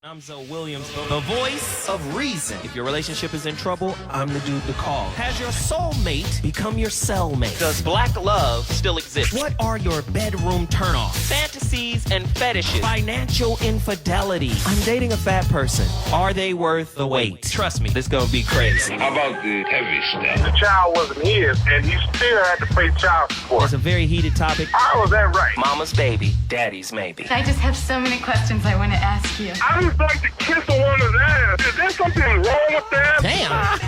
I'm Zoe Williams, the voice of reason. If your relationship is in trouble, I'm the dude to call. Has your soulmate become your cellmate? Does black love still exist? What are your bedroom turnoffs? Fantasies and fetishes. Financial infidelity. I'm dating a fat person. Are they worth the wait? Trust me, this gonna be crazy. How about the heavy stuff? The child wasn't his, and he still had to pay child support. It's a very heated topic. How was that right? Mama's baby, daddy's maybe. I just have so many questions I want to ask you. I just like to kiss a woman's ass. Is there something wrong with that? Damn.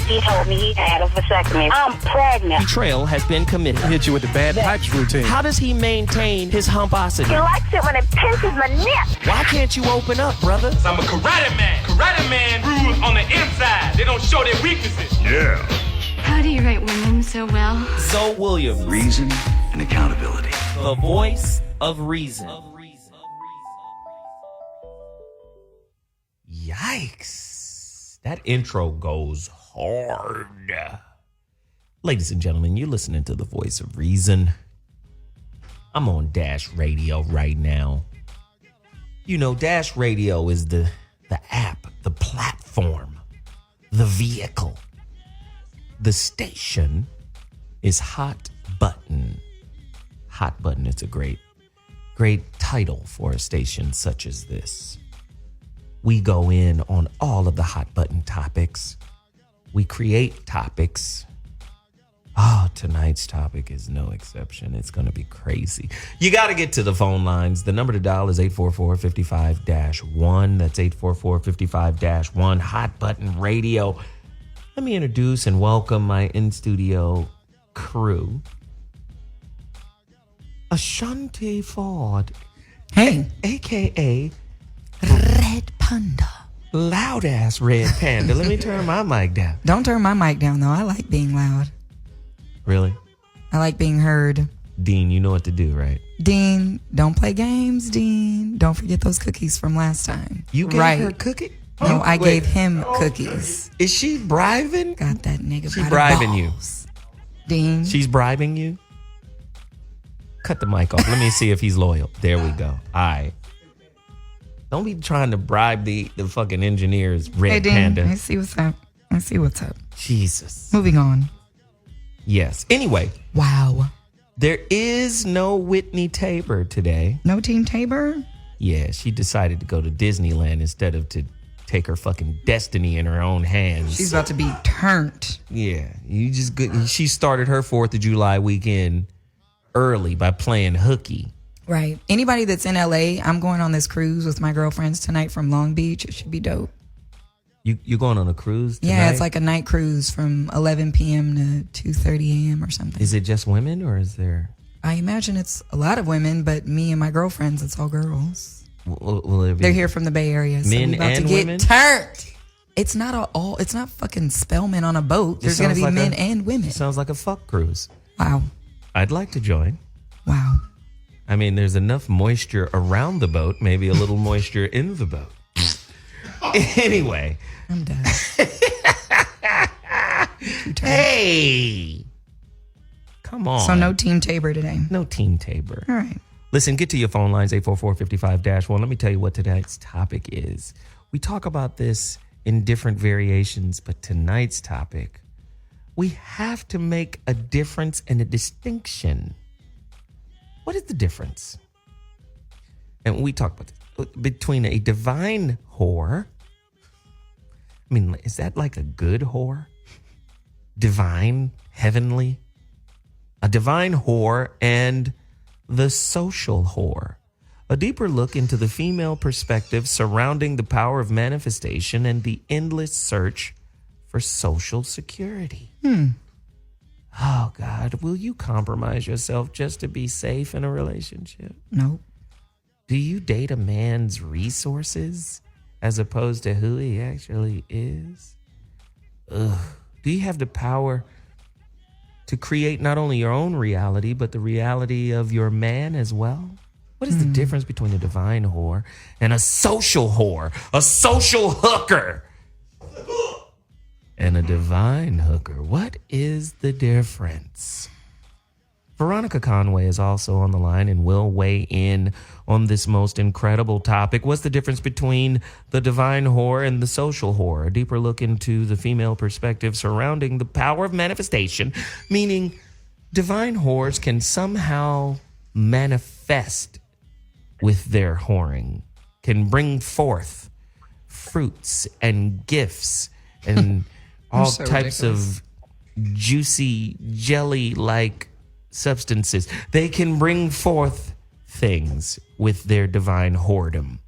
He told me he had a vasectomy. I'm pregnant. Betrayal has been committed. Hit you with the bad pipes routine. How does he maintain his humposity? He likes it when it pinches my neck. Why can't you open up, brother? I'm a karate man. Karate man rules on the inside. They don't show their weaknesses. Yeah. How do you write women so well? Zoe Williams, Reason and accountability. the voice of reason. Yikes. That intro goes hard. Ladies and gentlemen, you're listening to the voice of reason. I'm on Dash Radio right now. You know, Dash Radio is the app, the platform, the vehicle. The station is Hot Button. Hot Button is a great title for a station such as this. We go in on all of the hot button topics. We create topics. Oh, tonight's topic is no exception. It's going to be crazy. You got to get to the phone lines. The number to dial is 844-55-1. That's 844-55-1. Hot Button Radio. Let me introduce and welcome my in-studio crew. Ashonti Ford. Hey. A.K.A. Red Panda. Loud ass Red Panda. Let me turn my mic down. Don't turn my mic down, though. I like being loud. Really? I like being heard. Dean, you know what to do, right? Dean, don't play games, Dean. Don't forget those cookies from last time. You gave her a cookie? No, I gave him cookies. Is she bribing? Got that nigga She by the bribing balls. Dean. She's bribing you? Cut the mic off. Let me see if he's loyal. There we go. All right. Don't be trying to bribe the fucking engineers, Red Hey, Dean, Panda. I see what's up. Jesus. Moving on. Yes. Anyway, Wow. there is no Whitney Tabor today. No Team Tabor? Yeah, she decided to go to Disneyland instead of to take her fucking destiny in her own hands. She's about to be turned. Yeah, she started her 4th of July weekend early by playing hooky. Right. Anybody that's in LA, I'm going on this cruise with my girlfriends tonight from Long Beach. It should be dope. You're going on a cruise tonight? Yeah, it's like a night cruise from 11 p.m. to 2:30 a.m. or something. Is it just women or is there? I imagine it's a lot of women, but me and my girlfriends, it's all girls. Will it be They're here from the Bay Area. So men we about and to get women? turned. It's not it's not fucking Spellman on a boat. There's going to be like men and women. It sounds like a fuck cruise. Wow. I'd like to join. Wow. I mean, there's enough moisture around the boat, maybe a little moisture in the boat. Anyway. I'm done. Hey. Come on. So no Team Tabor today. No Team Tabor. All right. Listen, get to your phone lines, 844-55-1. Let me tell you what tonight's topic is. We talk about this in different variations, but tonight's topic, we have to make a difference and a distinction. What is the difference? And we talk about between a divine whore. I mean, is that like a good whore? Divine, heavenly? A divine whore and the social whore. A deeper look into the female perspective surrounding the power of manifestation and the endless search for social security. Oh, God, will you compromise yourself just to be safe in a relationship? Nope. Do you date a man's resources as opposed to who he actually is? Ugh. Do you have the power to create not only your own reality, but the reality of your man as well? What is the difference between a divine whore and a social whore, a social hooker? And a divine hooker. What is the difference? Veronica Conway is also on the line and will weigh in on this most incredible topic. What's the difference between the divine whore and the social whore? A deeper look into the female perspective surrounding the power of manifestation, meaning divine whores can somehow manifest with their whoring, can bring forth fruits and gifts and all so types ridiculous. of juicy jelly-like substances. They can bring forth things with their divine whoredom.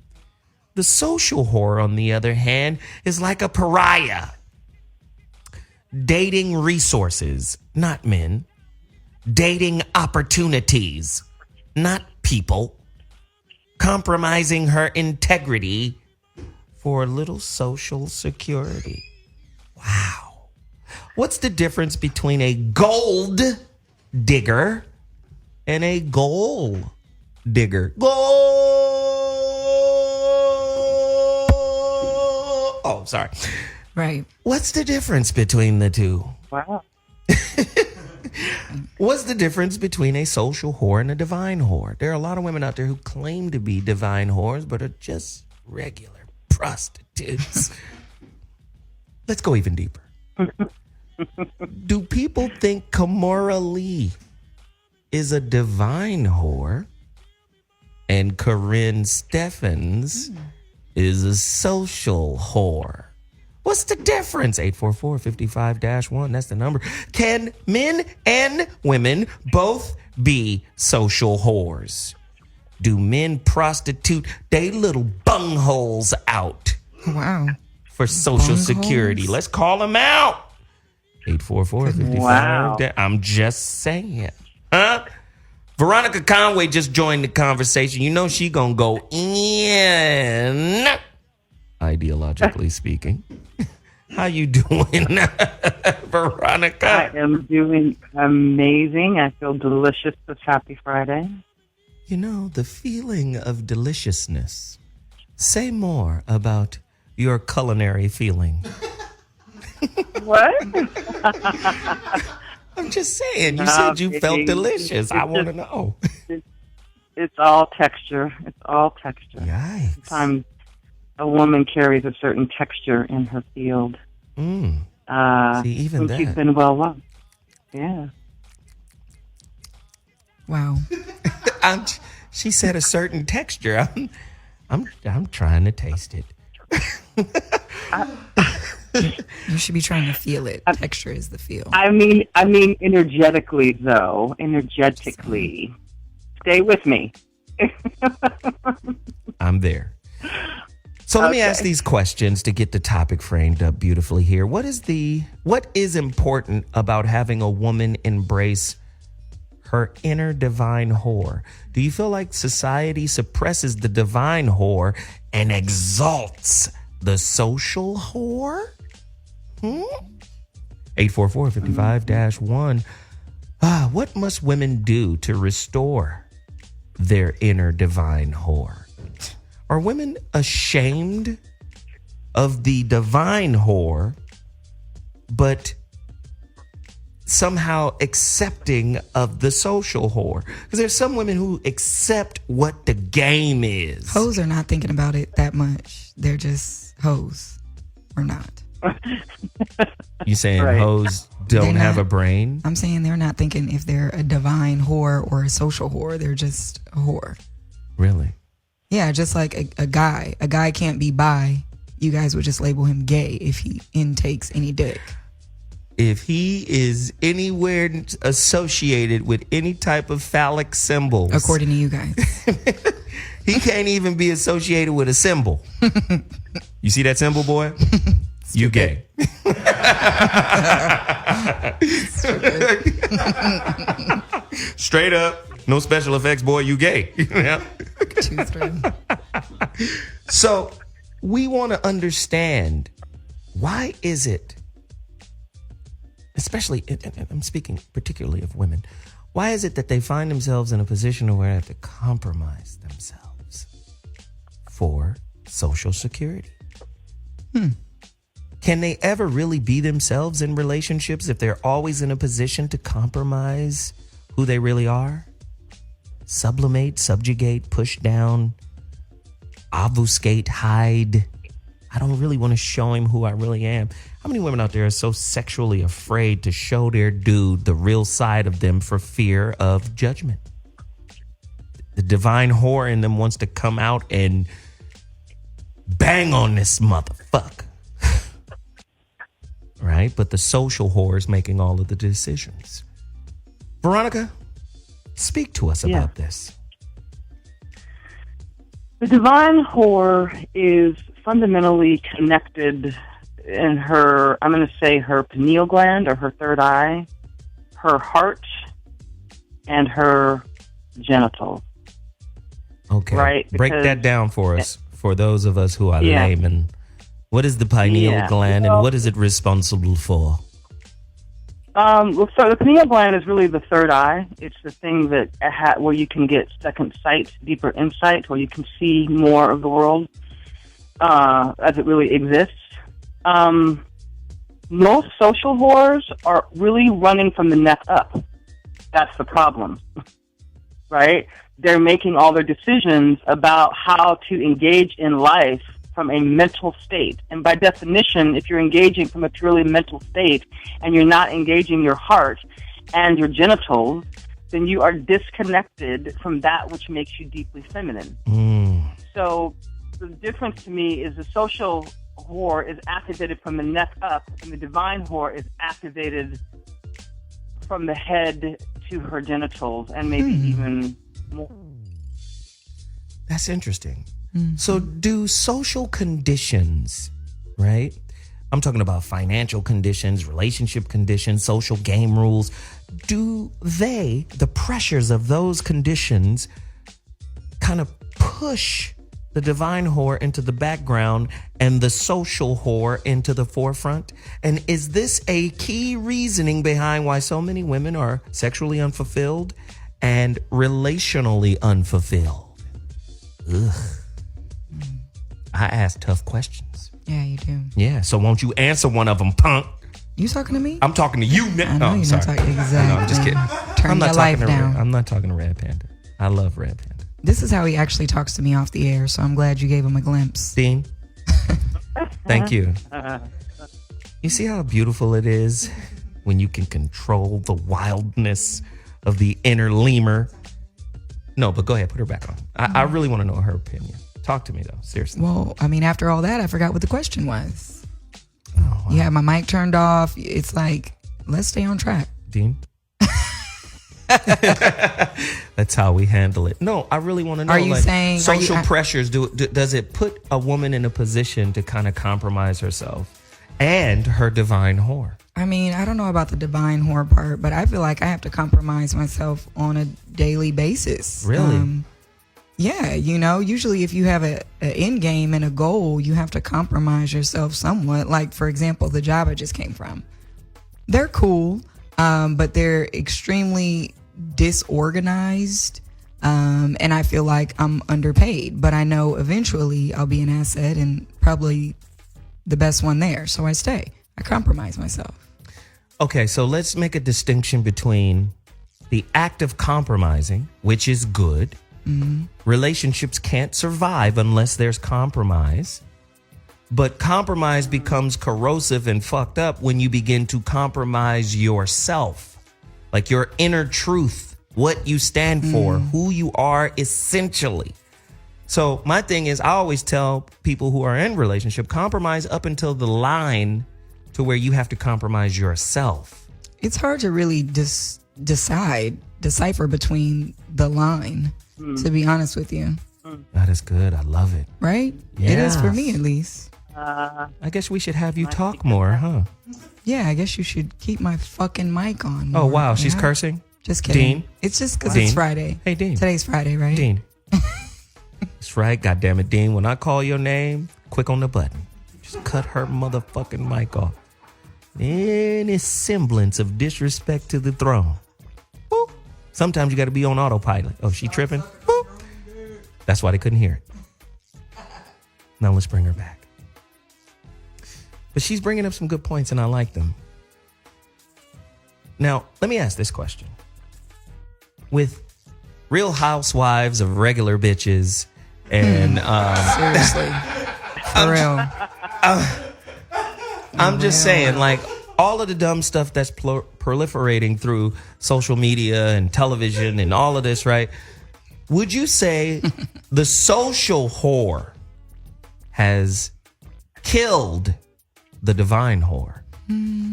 The social whore, on the other hand, is like a pariah, dating resources, not men, dating opportunities, not people, compromising her integrity for a little social security. Wow. What's the difference between a gold digger and a gold digger? Gold. Oh, sorry. Right. What's the difference between the two? Wow. What's the difference between a social whore and a divine whore? There are a lot of women out there who claim to be divine whores, but are just regular prostitutes. Let's go even deeper. Do people think Kamora Lee is a divine whore and Corinne Steffens is a social whore? What's the difference? 844-55-1, that's the number. Can men and women both be social whores? Do men prostitute they little bungholes out Wow. for social Bungholes? security? Let's call them out. 844-55. Wow. I'm just saying. Huh? Veronica Conway just joined the conversation. You know she gonna go in, ideologically speaking. How you doing, Veronica? I am doing amazing. I feel delicious this happy Friday. You know, the feeling of deliciousness. Say more about your culinary feeling. What? I'm just saying. You No, said you felt baby. delicious. I It's want to just- know. It's all texture. It's all texture. Yikes. Sometimes a woman carries a certain texture in her field. Mm. See, even when she's that. been well loved. Yeah. Wow. She said a certain texture. I'm trying to taste it. You should be trying to feel it. Texture is the feel. I mean, energetically though. Energetically. Stay with me. I'm there. So let me ask these questions to get the topic framed up beautifully here. What is important about having a woman embrace her inner divine whore? Do you feel like society suppresses the divine whore and exalts the social whore? 844-55-1. What must women do to restore their inner divine whore? Are women ashamed of the divine whore, but somehow accepting of the social whore? Because there's some women who accept what the game is. Hoes are not thinking about it that much. They're just hoes or not. You saying Right. hoes don't They're have a not- brain? I'm saying they're not thinking if they're a divine whore or a social whore. They're just a whore. Really? Yeah, just like a guy. A guy can't be bi. You guys would just label him gay if he intakes any dick. If he is anywhere associated with any type of phallic symbols, According to you guys. he can't even be associated with a symbol. You see that symbol, boy? You gay. Straight up. No special effects, boy. You gay. Yeah. So we want to understand, why is it, especially, and I'm speaking particularly of women, why is it that they find themselves in a position where they have to compromise themselves for social security? Can they ever really be themselves in relationships if they're always in a position to compromise who they really are? Sublimate, subjugate, push down, obfuscate, hide. I don't really want to show him who I really am. How many women out there are so sexually afraid to show their dude the real side of them for fear of judgment? The divine whore in them wants to come out and bang on this motherfucker. Right? But the social whore is making all of the decisions. Veronica, speak to us about this. The divine whore is fundamentally connected in her, I'm going to say her pineal gland or her third eye, her heart, and her genitals. Okay. Right? Break that down for us, for those of us who are laymen. What is the pineal gland and what is it responsible for? So the pineal gland is really the third eye. It's the thing that where you can get second sight, deeper insight, where you can see more of the world as it really exists. Most social whores are really running from the neck up. That's the problem, right? They're making all their decisions about how to engage in life from a mental state. And by definition, if you're engaging from a purely mental state and you're not engaging your heart and your genitals, then you are disconnected from that which makes you deeply feminine. So the difference to me is the social whore is activated from the neck up, and the divine whore is activated from the head to her genitals, and maybe even more. That's interesting. So do social conditions, right? I'm talking about financial conditions, relationship conditions, social game rules. Do the pressures of those conditions kind of push the divine whore into the background and the social whore into the forefront? And is this a key reasoning behind why so many women are sexually unfulfilled and relationally unfulfilled? Ugh. I ask tough questions. Yeah, you do. Yeah, so won't you answer one of them, punk? You talking to me? I'm talking to you now. I know you're not talking. Exactly. No, I'm just kidding. Turn your life down. I'm not talking to Red Panda. I love Red Panda. This is how he actually talks to me off the air, so I'm glad you gave him a glimpse. Dean, thank you. You see how beautiful it is when you can control the wildness of the inner lemur? No, but go ahead, put her back on. I really want to know her opinion. Talk to me, though. Seriously. Well, I mean, after all that, I forgot what the question was. Oh, wow. You have my mic turned off. It's like, let's stay on track. Dean? That's how we handle it. No, I really want to know. Are you saying social pressures? Does it put a woman in a position to kind of compromise herself and her divine whore? I mean, I don't know about the divine whore part, but I feel like I have to compromise myself on a daily basis. Really? Yeah, usually if you have an end game and a goal, you have to compromise yourself somewhat. Like, for example, the job I just came from. They're cool, but they're extremely disorganized, and I feel like I'm underpaid. But I know eventually I'll be an asset and probably the best one there. So I stay. I compromise myself. Okay, so let's make a distinction between the act of compromising, which is good. Mm-hmm. Relationships can't survive unless there's compromise. But compromise becomes corrosive and fucked up when you begin to compromise yourself. Like your inner truth, what you stand for, who you are essentially. So my thing is, I always tell people who are in relationship, compromise up until the line to where you have to compromise yourself. It's hard to really decipher between the line, to be honest with you. That is good. I love it. Right? Yeah. It is for me, at least. I guess we should have you talk more, huh? Yeah, I guess you should keep my fucking mic on more. Oh, wow. She's cursing? Just kidding. Dean? It's just because it's Friday. Hey, Dean. Today's Friday, right? Dean. That's right. God damn it, Dean. When I call your name, quick on the button. Just cut her motherfucking mic off. Any semblance of disrespect to the throne. Boop. Sometimes you got to be on autopilot. Oh, she tripping? Boop. That's why they couldn't hear it. Now let's bring her back. But she's bringing up some good points, and I like them. Now, let me ask this question. with Real Housewives of Regular Bitches and Seriously. For real. I'm just saying, like, all of the dumb stuff that's proliferating through social media and television and all of this, right? Would you say the social whore has killed the divine whore?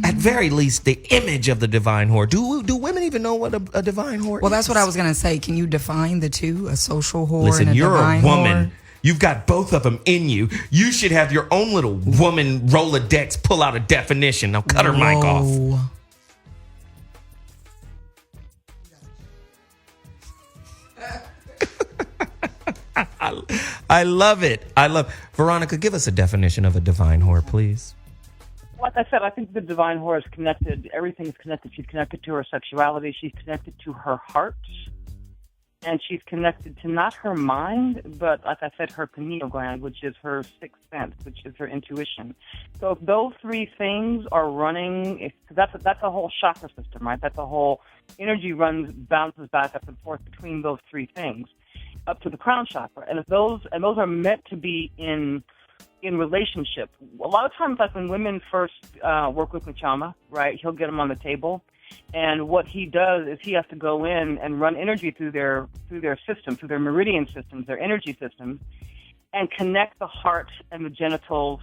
At very least, the image of the divine whore. Do women even know what a divine whore is? Well, that's what I was going to say. Can you define the two, a social whore Listen, and a you're divine a woman. whore? You've got both of them in you. You should have your own little woman Rolodex, pull out a definition. Now cut her mic off. I love it. Veronica, give us a definition of a divine whore, please. Like I said, I think the divine whore is connected. Everything is connected. She's connected to her sexuality. She's connected to her heart. And she's connected to not her mind, but, like I said, her pineal gland, which is her sixth sense, which is her intuition. So if those three things are running, that's a whole chakra system, right? That's a whole energy bounces back up and forth between those three things up to the crown chakra. And if those are meant to be in relationship, a lot of times, like when women first work with Machama, right, he'll get them on the table. And what he does is he has to go in and run energy through their system, through their meridian systems, their energy systems, and connect the heart and the genitals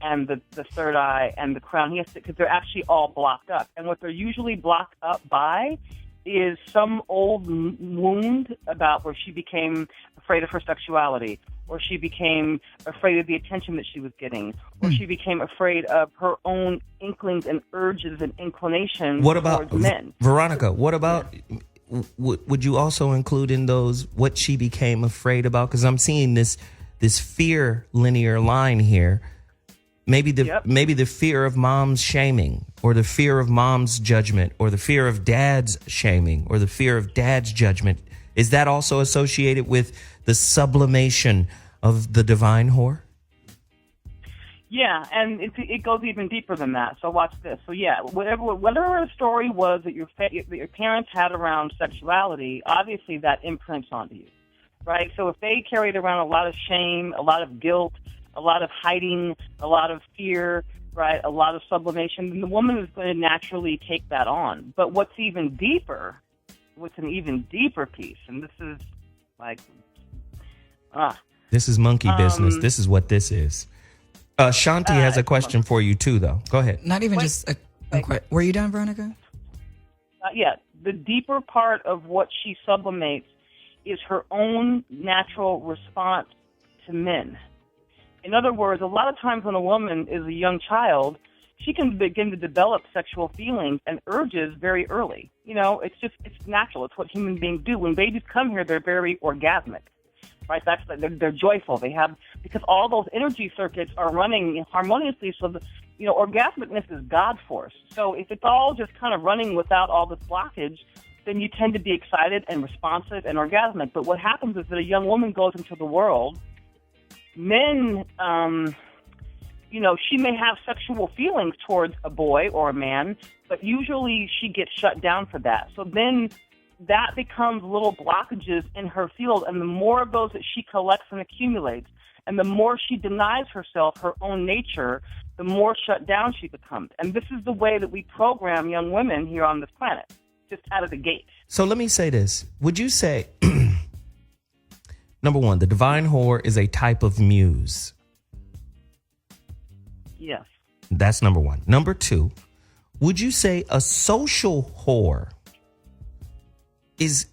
and the third eye and the crown. He has to, because they're actually all blocked up. And what they're usually blocked up by is some old wound about where she became afraid of her sexuality, or she became afraid of the attention that she was getting, or she became afraid of her own inklings and urges and inclinations towards men. Veronica, what about, would you also include in those what she became afraid about? Because I'm seeing this fear linear line here. Maybe the fear of mom's shaming, or the fear of mom's judgment, or the fear of dad's shaming, or the fear of dad's judgment. Is that also associated with the sublimation of the divine whore? Yeah, and it goes even deeper than that. So watch this. So yeah, whatever the story was that your parents had around sexuality, obviously that imprints onto you, right? So if they carried around a lot of shame, a lot of guilt, a lot of hiding, a lot of fear, right, a lot of sublimation, then the woman is going to naturally take that on. But what's an even deeper piece, and this is like, this is monkey business. This is what this is. Shanti has a question for you too, though. Go ahead. Not even just a question. Were you done, Veronica? Not yet. The deeper part of what she sublimates is her own natural response to men. In other words, a lot of times when a woman is a young child, she can begin to develop sexual feelings and urges very early. You know, it's natural. It's what human beings do. When babies come here, they're very orgasmic, right? They're joyful. Because all those energy circuits are running harmoniously. So orgasmicness is God force. So if it's all just kind of running without all this blockage, then you tend to be excited and responsive and orgasmic. But what happens is that a young woman goes into the world. Men, she may have sexual feelings towards a boy or a man, but usually she gets shut down for that. So then that becomes little blockages in her field, and the more of those that she collects and accumulates, and the more she denies herself her own nature, the more shut down she becomes. And this is the way that we program young women here on this planet, just out of the gate. So let me say this. Would you say... Number one, the divine whore is a type of muse. Yes. That's number one. Number two, would you say a social whore is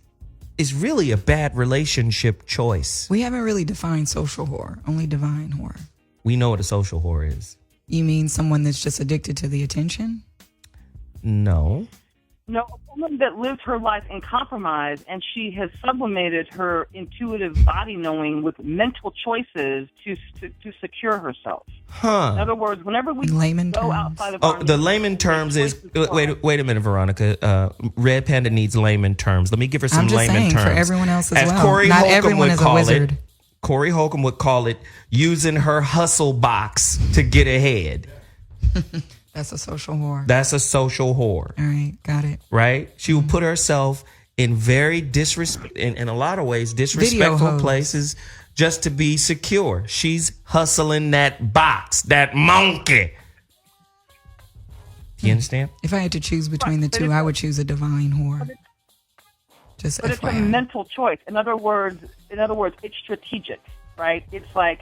really a bad relationship choice? We haven't really defined social whore, only divine whore. We know what a social whore is. You mean someone that's just addicted to the attention? No. No, a woman that lives her life in compromise, and she has sublimated her intuitive body knowing with mental choices to secure herself. Huh. In other words, whenever we go outside of our... the layman terms is... Wait a minute, Veronica. Red Panda needs layman terms. Let me give her some layman terms. For everyone else as well. Corey Not Holcomb everyone is a wizard. Corey Holcomb would call it using her hustle box to get ahead. That's a social whore. That's a social whore. All right, got it. Right? She will put herself in very in a lot of ways, disrespectful places just to be secure. She's hustling that box, that monkey. Do you understand? If I had to choose between the two, I would choose a divine whore. Just But FYI. it's a mental choice. In other words, it's strategic, right? It's like,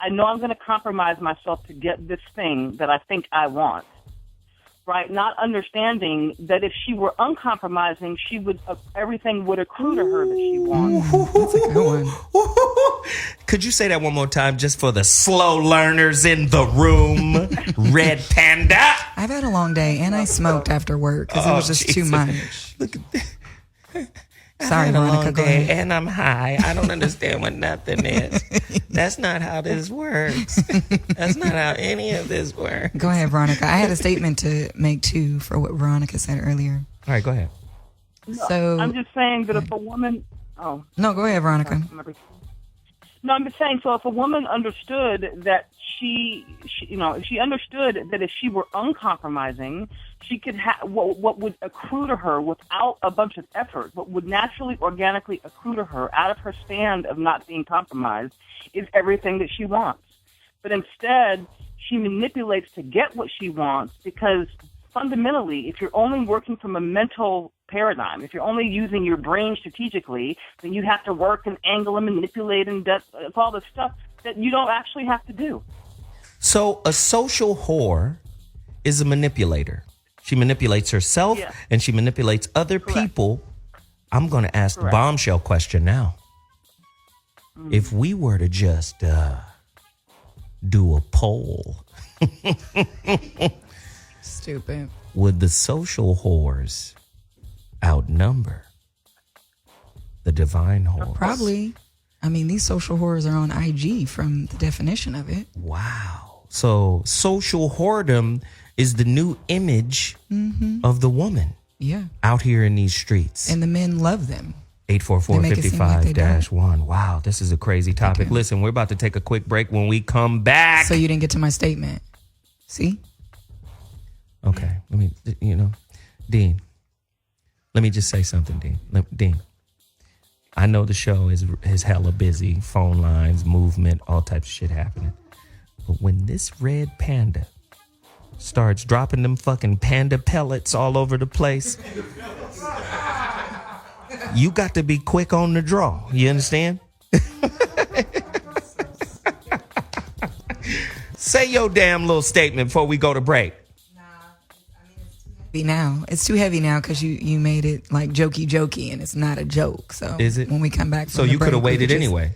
I know I'm going to compromise myself to get this thing that I think I want, right? Not understanding that if she were uncompromising, she would everything would accrue to her that she wants. That's a good one. Could you say that one more time just for the slow learners in the room? Red Panda. I've had a long day, and I smoked after work because it was just too much. Look at that. Sorry, Veronica, go ahead. And I'm high. I don't understand what nothing is. That's not how this works. That's not how any of this works. Go ahead, Veronica. I had a statement to make, too, for what Veronica said earlier. All right, go ahead. So I'm just saying that if a woman... No, go ahead, Veronica. No, I'm just saying, so if a woman understood that if she understood that if she were uncompromising, she could have what would accrue to her without a bunch of effort, what would naturally, organically accrue to her out of her stand of not being compromised is everything that she wants. But instead, she manipulates to get what she wants because fundamentally, if you're only working from a mental paradigm, if you're only using your brain strategically, then you have to work and angle and manipulate and it's all this stuff that you don't actually have to do. So a social whore is a manipulator. She manipulates herself and she manipulates other people. I'm going to ask the bombshell question now. If we were to just do a poll, Stupid. would the social whores outnumber the divine whores? Probably. I mean, these social whores are on IG from the definition of it. Wow. So social whoredom is the new image of the woman out here in these streets. And the men love them. 844-55-1. Wow, this is a crazy topic. Listen, we're about to take a quick break. When we come back... So you didn't get to my statement. See? Okay. Let me, Dean, let me just say something, Dean. Dean, I know the show is hella busy. Phone lines, movement, all types of shit happening. But when this red panda starts dropping them fucking panda pellets all over the place, you got to be quick on the draw. You understand? Say your damn little statement before we go to break. Now it's too heavy now because you made it like jokey and it's not a joke. So is it? When we come back, So you could have waited anyway.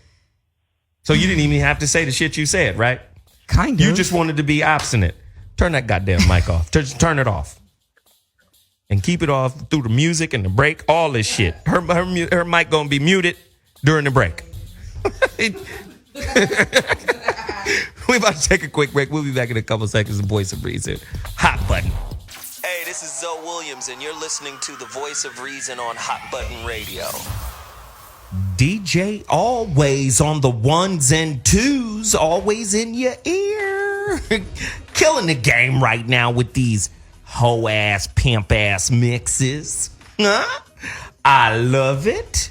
So you didn't even have to say the shit you said, right? Kind of. You just wanted to be obstinate. Turn that goddamn mic off. Just turn it off. And keep it off through the music and the break, all this shit. Her mic gonna be muted during the break. We're about to take a quick break. We'll be back in a couple seconds. The Voice of Reason. Hot Button. Hey, this is Zoe Williams, and you're listening to the Voice of Reason on Hot Button Radio. DJ always on the ones and twos, always in your ear. Killing the game right now with these hoe-ass, pimp-ass mixes. Huh? I love it.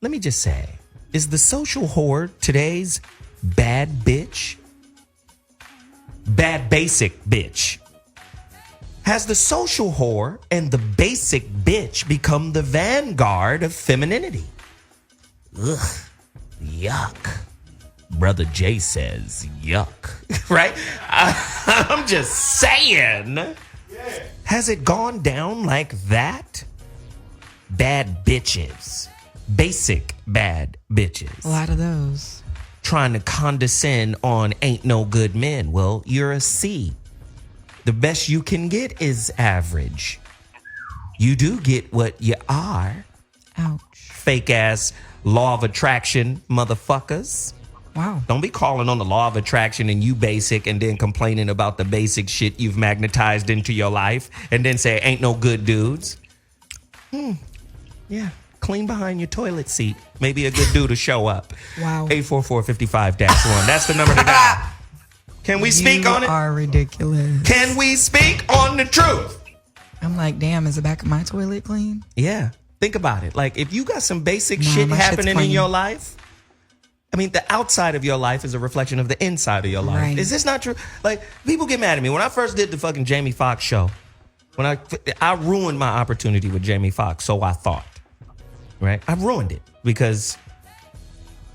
Let me just say, is the social whore today's bad bitch? Bad basic bitch. Has the social whore and the basic bitch become the vanguard of femininity? Ugh, yuck. Brother Jay says yuck, right? I'm just saying. Has it gone down like that? Bad bitches. Basic bad bitches. A lot of those. Trying to condescend on ain't no good men. Well, you're a C. The best you can get is average. You do get what you are. Ouch. Fake ass law of attraction motherfuckers. Wow. Don't be calling on the law of attraction and you basic and then complaining about the basic shit you've magnetized into your life and then say ain't no good dudes. Yeah. Clean behind your toilet seat. Maybe a good dude to show up. Wow. 844-55-1. That's the number to dial. Can we speak on it? You are ridiculous. Can we speak on the truth? I'm like, damn, is the back of my toilet clean? Yeah. Think about it. Like, if you got some basic shit happening in your life, I mean, the outside of your life is a reflection of the inside of your life. Right. Is this not true? Like, people get mad at me. When I first did the fucking Jamie Foxx show, when I ruined my opportunity with Jamie Foxx, so I thought. Right? I ruined it because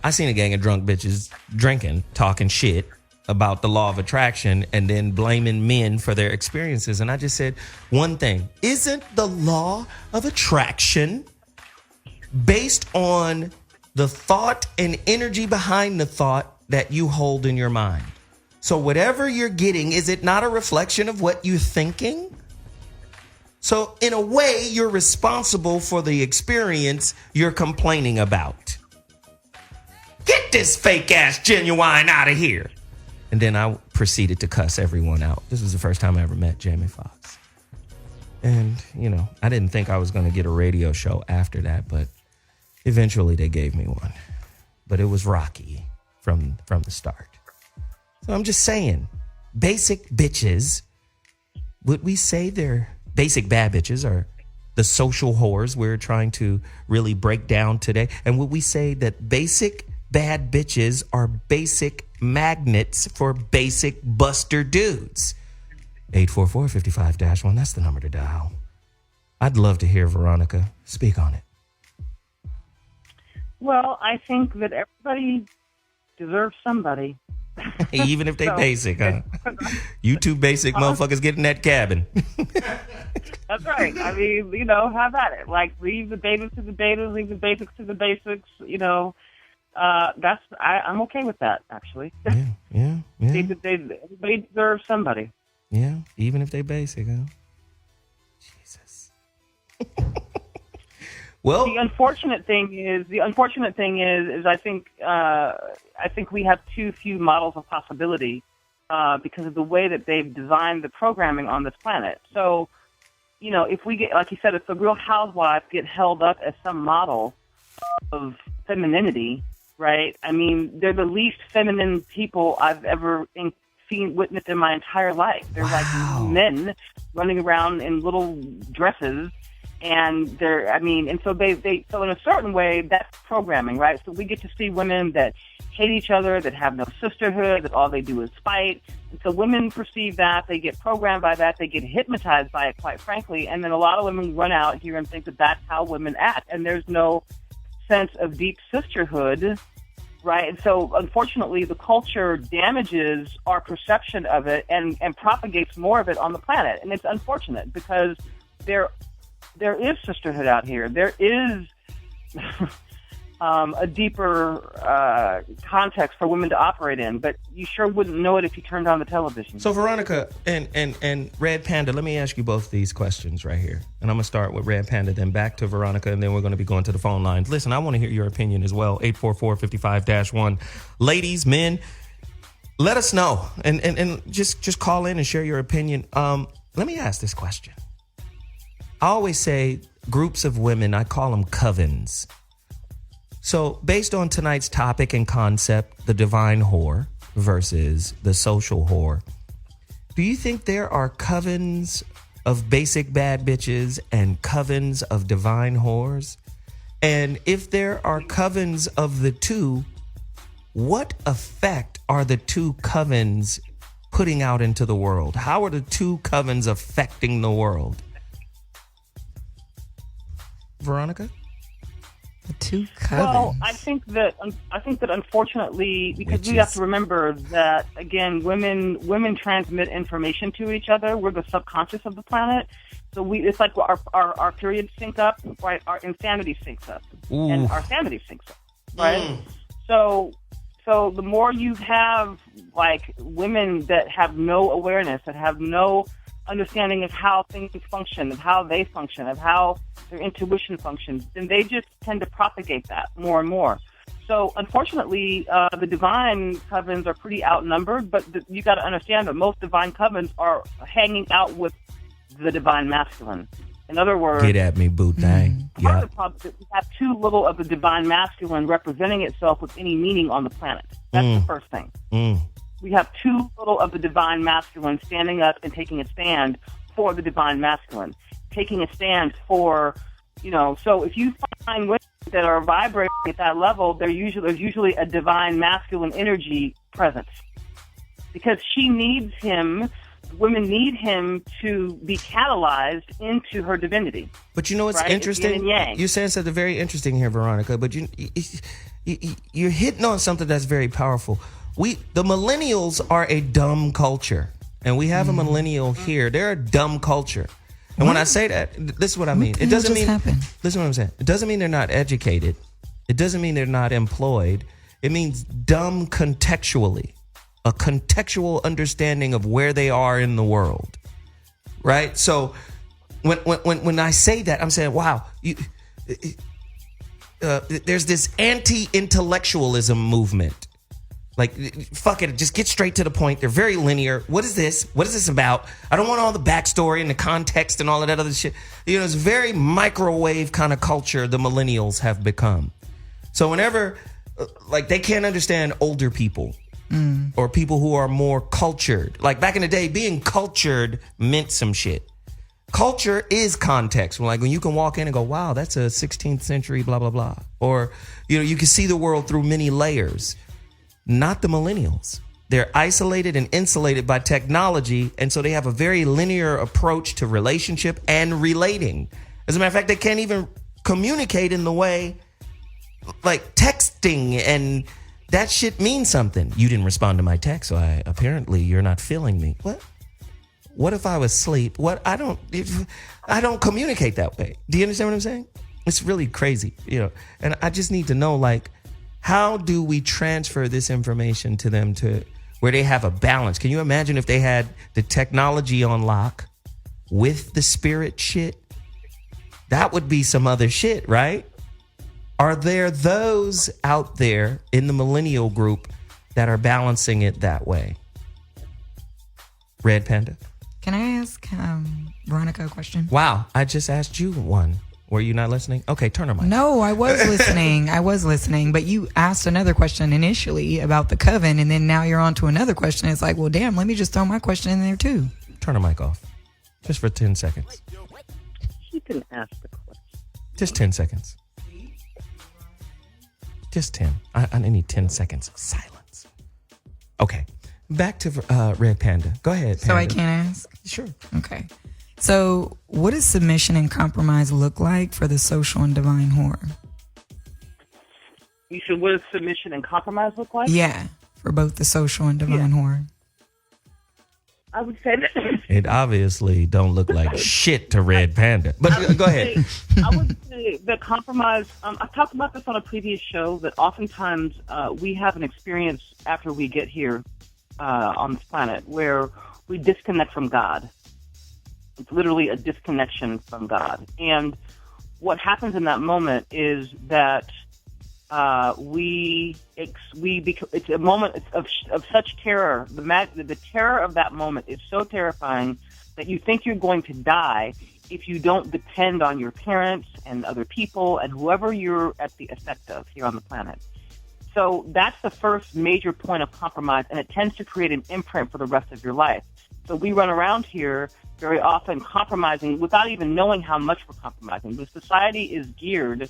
I seen a gang of drunk bitches drinking, talking shit about the law of attraction and then blaming men for their experiences. And I just said one thing. Isn't the law of attraction based on the thought and energy behind the thought that you hold in your mind? So whatever you're getting, is it not a reflection of what you're thinking? So in a way, you're responsible for the experience you're complaining about. Get this fake ass Genuine out of here. And then I proceeded to cuss everyone out. This was the first time I ever met Jamie Foxx. And, you know, I didn't think I was going to get a radio show after that, but eventually they gave me one. But it was rocky from the start. So I'm just saying, basic bitches, would we say they're basic bad bitches are the social whores we're trying to really break down today? And would we say that basic bad bitches are basic magnets for basic buster dudes? 844-55-1, that's the number to dial. I'd love to hear Veronica speak on it. Well, I think that everybody deserves somebody. Even if they basic, huh? You two basic motherfuckers get in that cabin. That's right. I mean, you know, have at it. Like, leave the betas to the betas, leave the basics to the basics. You know, I'm okay with that, actually. Yeah. Everybody deserves somebody. Yeah, even if they basic, huh? Jesus. Well, the unfortunate thing is I think we have too few models of possibility because of the way that they've designed the programming on this planet. So, you know, if we get, like you said, if the Real Housewives get held up as some model of femininity, right? I mean, they're the least feminine people I've ever witnessed in my entire life. They're like men running around in little dresses. And so so in a certain way, that's programming, right? So we get to see women that hate each other, that have no sisterhood, that all they do is fight. And so women perceive that, they get programmed by that, they get hypnotized by it, quite frankly. And then a lot of women run out here and think that that's how women act. And there's no sense of deep sisterhood, right? And so unfortunately, the culture damages our perception of it and propagates more of it on the planet. And it's unfortunate because there is sisterhood out here. There is a deeper context for women to operate in, but you sure wouldn't know it if you turned on the television. So Veronica and Red Panda, let me ask you both these questions right here. And I'm going to start with Red Panda, then back to Veronica, and then we're going to be going to the phone lines. Listen, I want to hear your opinion as well. 844-55-1. Ladies, men, let us know. And just call in and share your opinion. Let me ask this question. I always say groups of women, I call them covens. So based on tonight's topic and concept, the divine whore versus the social whore, do you think there are covens of basic bad bitches and covens of divine whores? And if there are covens of the two, what effect are the two covens putting out into the world? How are the two covens affecting the world? Veronica? The two covens. Well, I think that unfortunately, because we have to remember that again, women transmit information to each other. We're the subconscious of the planet, so it's like our periods sync up, right? Our insanity syncs up, and our sanity syncs up, right? So the more you have like women that have no awareness, that have no understanding of how things function, of how they function, of how their intuition functions, then they just tend to propagate that more and more. So unfortunately, the divine covens are pretty outnumbered, but you got to understand that most divine covens are hanging out with the divine masculine. In other words, get at me, boo thing. Part of the problem is that we have too little of the divine masculine representing itself with any meaning on the planet. That's the first thing. We have too little of the divine masculine standing up and taking a stand for the divine masculine, taking a stand for So if you find women that are vibrating at that level, there's usually a divine masculine energy present. Because she needs him, women need him to be catalyzed into her divinity. But you know what's interesting? You're saying something very interesting here, Veronica, but you're hitting on something that's very powerful. The millennials are a dumb culture, and we have a millennial here. They're a dumb culture. And when I say that, this is what I mean. It doesn't mean, listen to what I'm saying. It doesn't mean they're not educated. It doesn't mean they're not employed. It means dumb contextually, a contextual understanding of where they are in the world, right? So when I say that, I'm saying, wow, there's this anti-intellectualism movement. Like, fuck it, just get straight to the point. They're very linear. What is this? What is this about? I don't want all the backstory and the context and all of that other shit. It's very microwave kind of culture the millennials have become. So whenever, they can't understand older people or people who are more cultured. Like back in the day, being cultured meant some shit. Culture is context. When you can walk in and go, wow, that's a 16th century blah, blah, blah. Or, you can see the world through many layers. Not the millennials. They're isolated and insulated by technology, and so they have a very linear approach to relationship and relating. As a matter of fact, they can't even communicate in the way, like texting, and that shit means something. You didn't respond to my text, so apparently you're not feeling me. What if I was asleep? I don't communicate that way. Do you understand what I'm saying? It's really crazy, and I just need to know, how do we transfer this information to them to where they have a balance? Can you imagine if they had the technology on lock with the spirit shit? That would be some other shit, right? Are there those out there in the millennial group that are balancing it that way? Red Panda? Can I ask Veronica a question? Wow, I just asked you one. Were you not listening? Okay, turn her mic. No, I was listening. But you asked another question initially about the coven, and then now you're on to another question. It's like, well, damn, let me just throw my question in there too. Turn her mic off. Just for 10 seconds. She didn't ask the question. Just 10 seconds. Just 10. I need 10 seconds of silence. Okay, back to Red Panda. Go ahead, Panda. So I can't ask? Sure. Okay. So, what does submission and compromise look like for the social and divine whore? You said, what does submission and compromise look like? Yeah, for both the social and divine whore. I would say that it obviously don't look like shit to Red Panda. But go ahead. I would say the compromise. I talked about this on a previous show. That oftentimes we have an experience after we get here on this planet where we disconnect from God. It's literally a disconnection from God. And what happens in that moment is that it's a moment of such terror. The terror of that moment is so terrifying that you think you're going to die if you don't depend on your parents and other people and whoever you're at the effect of here on the planet. So that's the first major point of compromise, and it tends to create an imprint for the rest of your life. So we run around here very often compromising without even knowing how much we're compromising. The society is geared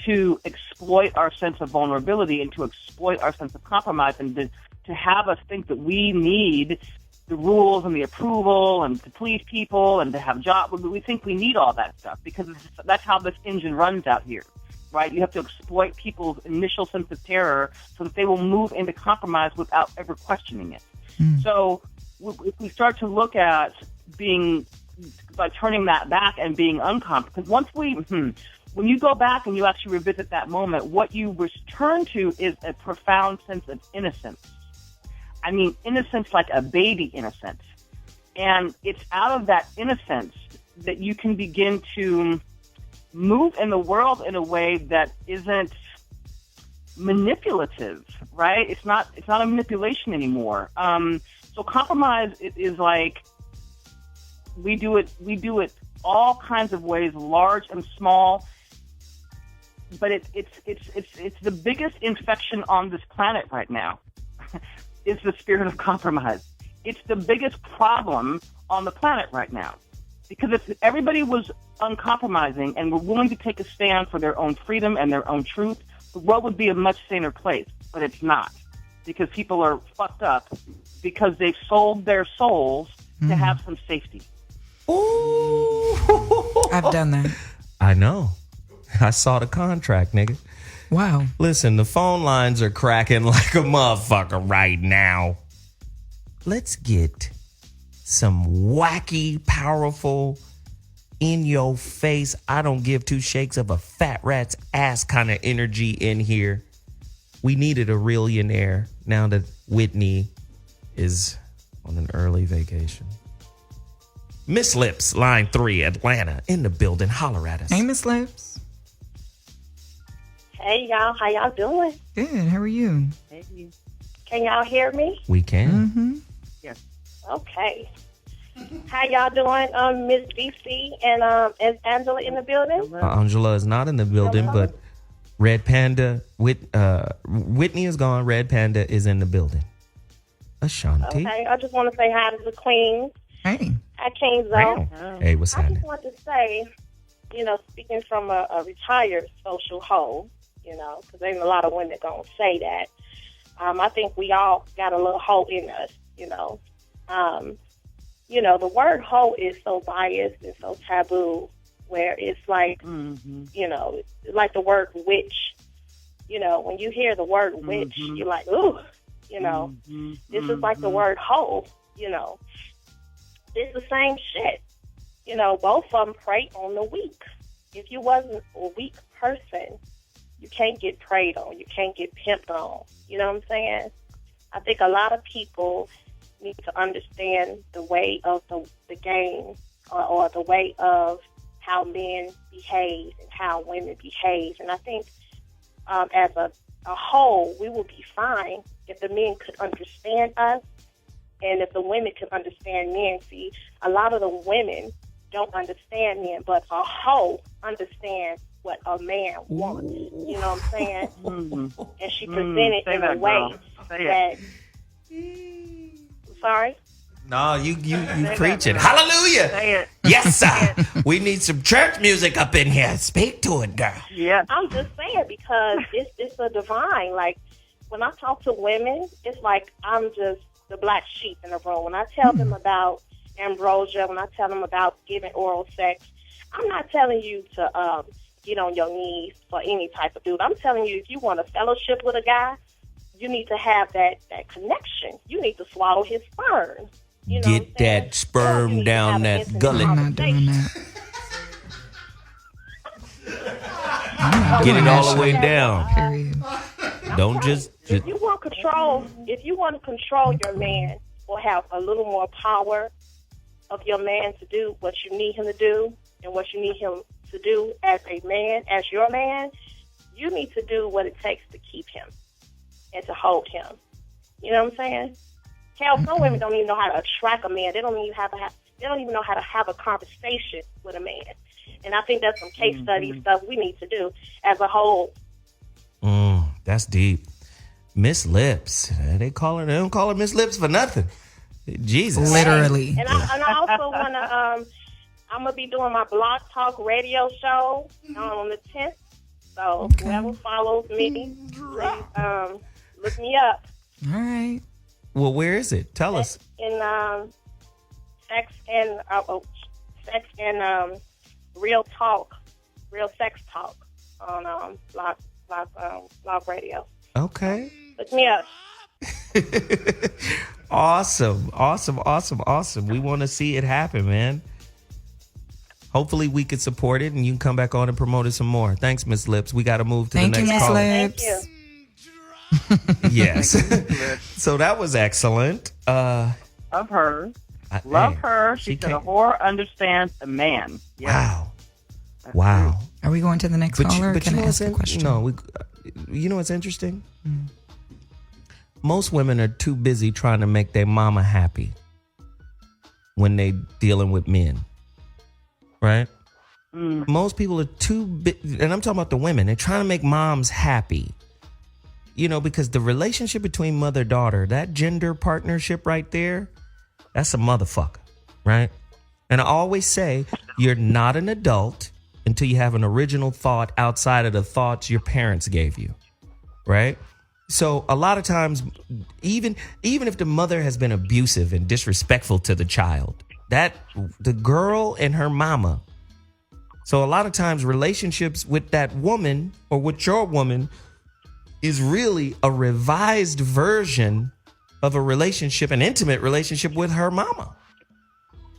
to exploit our sense of vulnerability and to exploit our sense of compromise and to have us think that we need the rules and the approval and to please people and to have jobs. We think we need all that stuff because that's how this engine runs out here, right? You have to exploit people's initial sense of terror so that they will move into compromise without ever questioning it. So if we start to look at being, by turning that back and being uncomfortable, because once when you go back and you actually revisit that moment, what you return to is a profound sense of innocence. I mean, innocence like a baby innocence. And it's out of that innocence that you can begin to move in the world in a way that isn't manipulative, right? It's not a manipulation anymore. So compromise is like, we do it all kinds of ways, large and small. But it's the biggest infection on this planet right now. Is the spirit of compromise. It's the biggest problem on the planet right now. Because if everybody was uncompromising and were willing to take a stand for their own freedom and their own truth, the world would be a much saner place. But it's not. Because people are fucked up because they've sold their souls to have some safety. Ooh. I've done that. I know. I saw the contract, nigga. Wow. Listen, the phone lines are cracking like a motherfucker right now. Let's get some wacky, powerful, in your face, I don't give two shakes of a fat rat's ass kind of energy in here. We needed a millionaire now that Whitney is on an early vacation. Miss Lips, line 3, Atlanta, in the building. Holler at us. Hey, Miss Lips. Hey, y'all. How y'all doing? Good. How are you? Hey. Can y'all hear me? We can. Mm-hmm. Yes. Okay. How y'all doing, Miss DC and is Angela in the building? Angela is not in the building, but Red Panda, Whitney is gone. Red Panda is in the building. Ashanti. Okay. I just want to say hi to the Queen. Hey. Hi, King Zoe. Hey, what's I happening? just want to say, speaking from a retired social hoe, because ain't a lot of women going to say that. I think we all got a little hoe in us, the word hoe is so biased and so taboo, where it's like, like the word witch. When you hear the word witch, you're like, ooh, this is like the word hoe, It's the same shit. Both of them prey on the weak. If you wasn't a weak person, you can't get preyed on. You can't get pimped on. You know what I'm saying? I think a lot of people need to understand the way of the game or the way of how men behave and how women behave. And I think as a whole, we will be fine if the men could understand us and if the women could understand men. See, a lot of the women don't understand men, but a hoe understands what a man wants. You know what I'm saying? And she presented in a way that... Sorry? No, you preaching. Hallelujah. Say it. Yes, sir. We need some church music up in here. Speak to it, girl. Yeah. I'm just saying because it's a divine. Like, when I talk to women, it's like I'm just the black sheep in the room. When I tell them about ambrosia, when I tell them about giving oral sex, I'm not telling you to get on your knees for any type of dude. I'm telling you, if you want a fellowship with a guy, you need to have that connection. You need to swallow his sperm. You know Get that sperm down that gullet. I'm not doing that. Get it all the way down. Period. Don't just If you want to control your man or have a little more power of your man to do what you need him to do and what you need him to do as a man, as your man, you need to do what it takes to keep him and to hold him. You know what I'm saying? Hell, some women don't even know how to attract a man. They don't even know how to have a conversation with a man. And I think that's some case study stuff we need to do as a whole. That's deep. Miss Lips. They don't call her Miss Lips for nothing. Jesus. Literally. And I also want to, I'm going to be doing my Blog Talk radio show on the 10th. So whoever follows me, please look me up. All right. Well, where is it? Tell us. In sex and real sex talk on blog radio. Okay. Look me up. Awesome. We want to see it happen, man. Hopefully we could support it and you can come back on and promote it some more. Thanks, Miss Lips. We got to move to the next call. Thank you, Miss Lips. Thank you. Yes. So that was excellent. Of her. Love her. She said a whore understands a man. Yeah. Wow. Are we going to the next caller? Or can I ask a question? No. You know what's interesting? Most women are too busy trying to make their mama happy when they dealing with men. Right? Most people are too busy, and I'm talking about the women. They're trying to make moms happy. Because the relationship between mother-daughter, that gender partnership right there, that's a motherfucker, right? And I always say, you're not an adult until you have an original thought outside of the thoughts your parents gave you, right? So a lot of times, even if the mother has been abusive and disrespectful to the child, that the girl and her mama. So a lot of times relationships with that woman or with your woman is really a revised version of a relationship, an intimate relationship with her mama.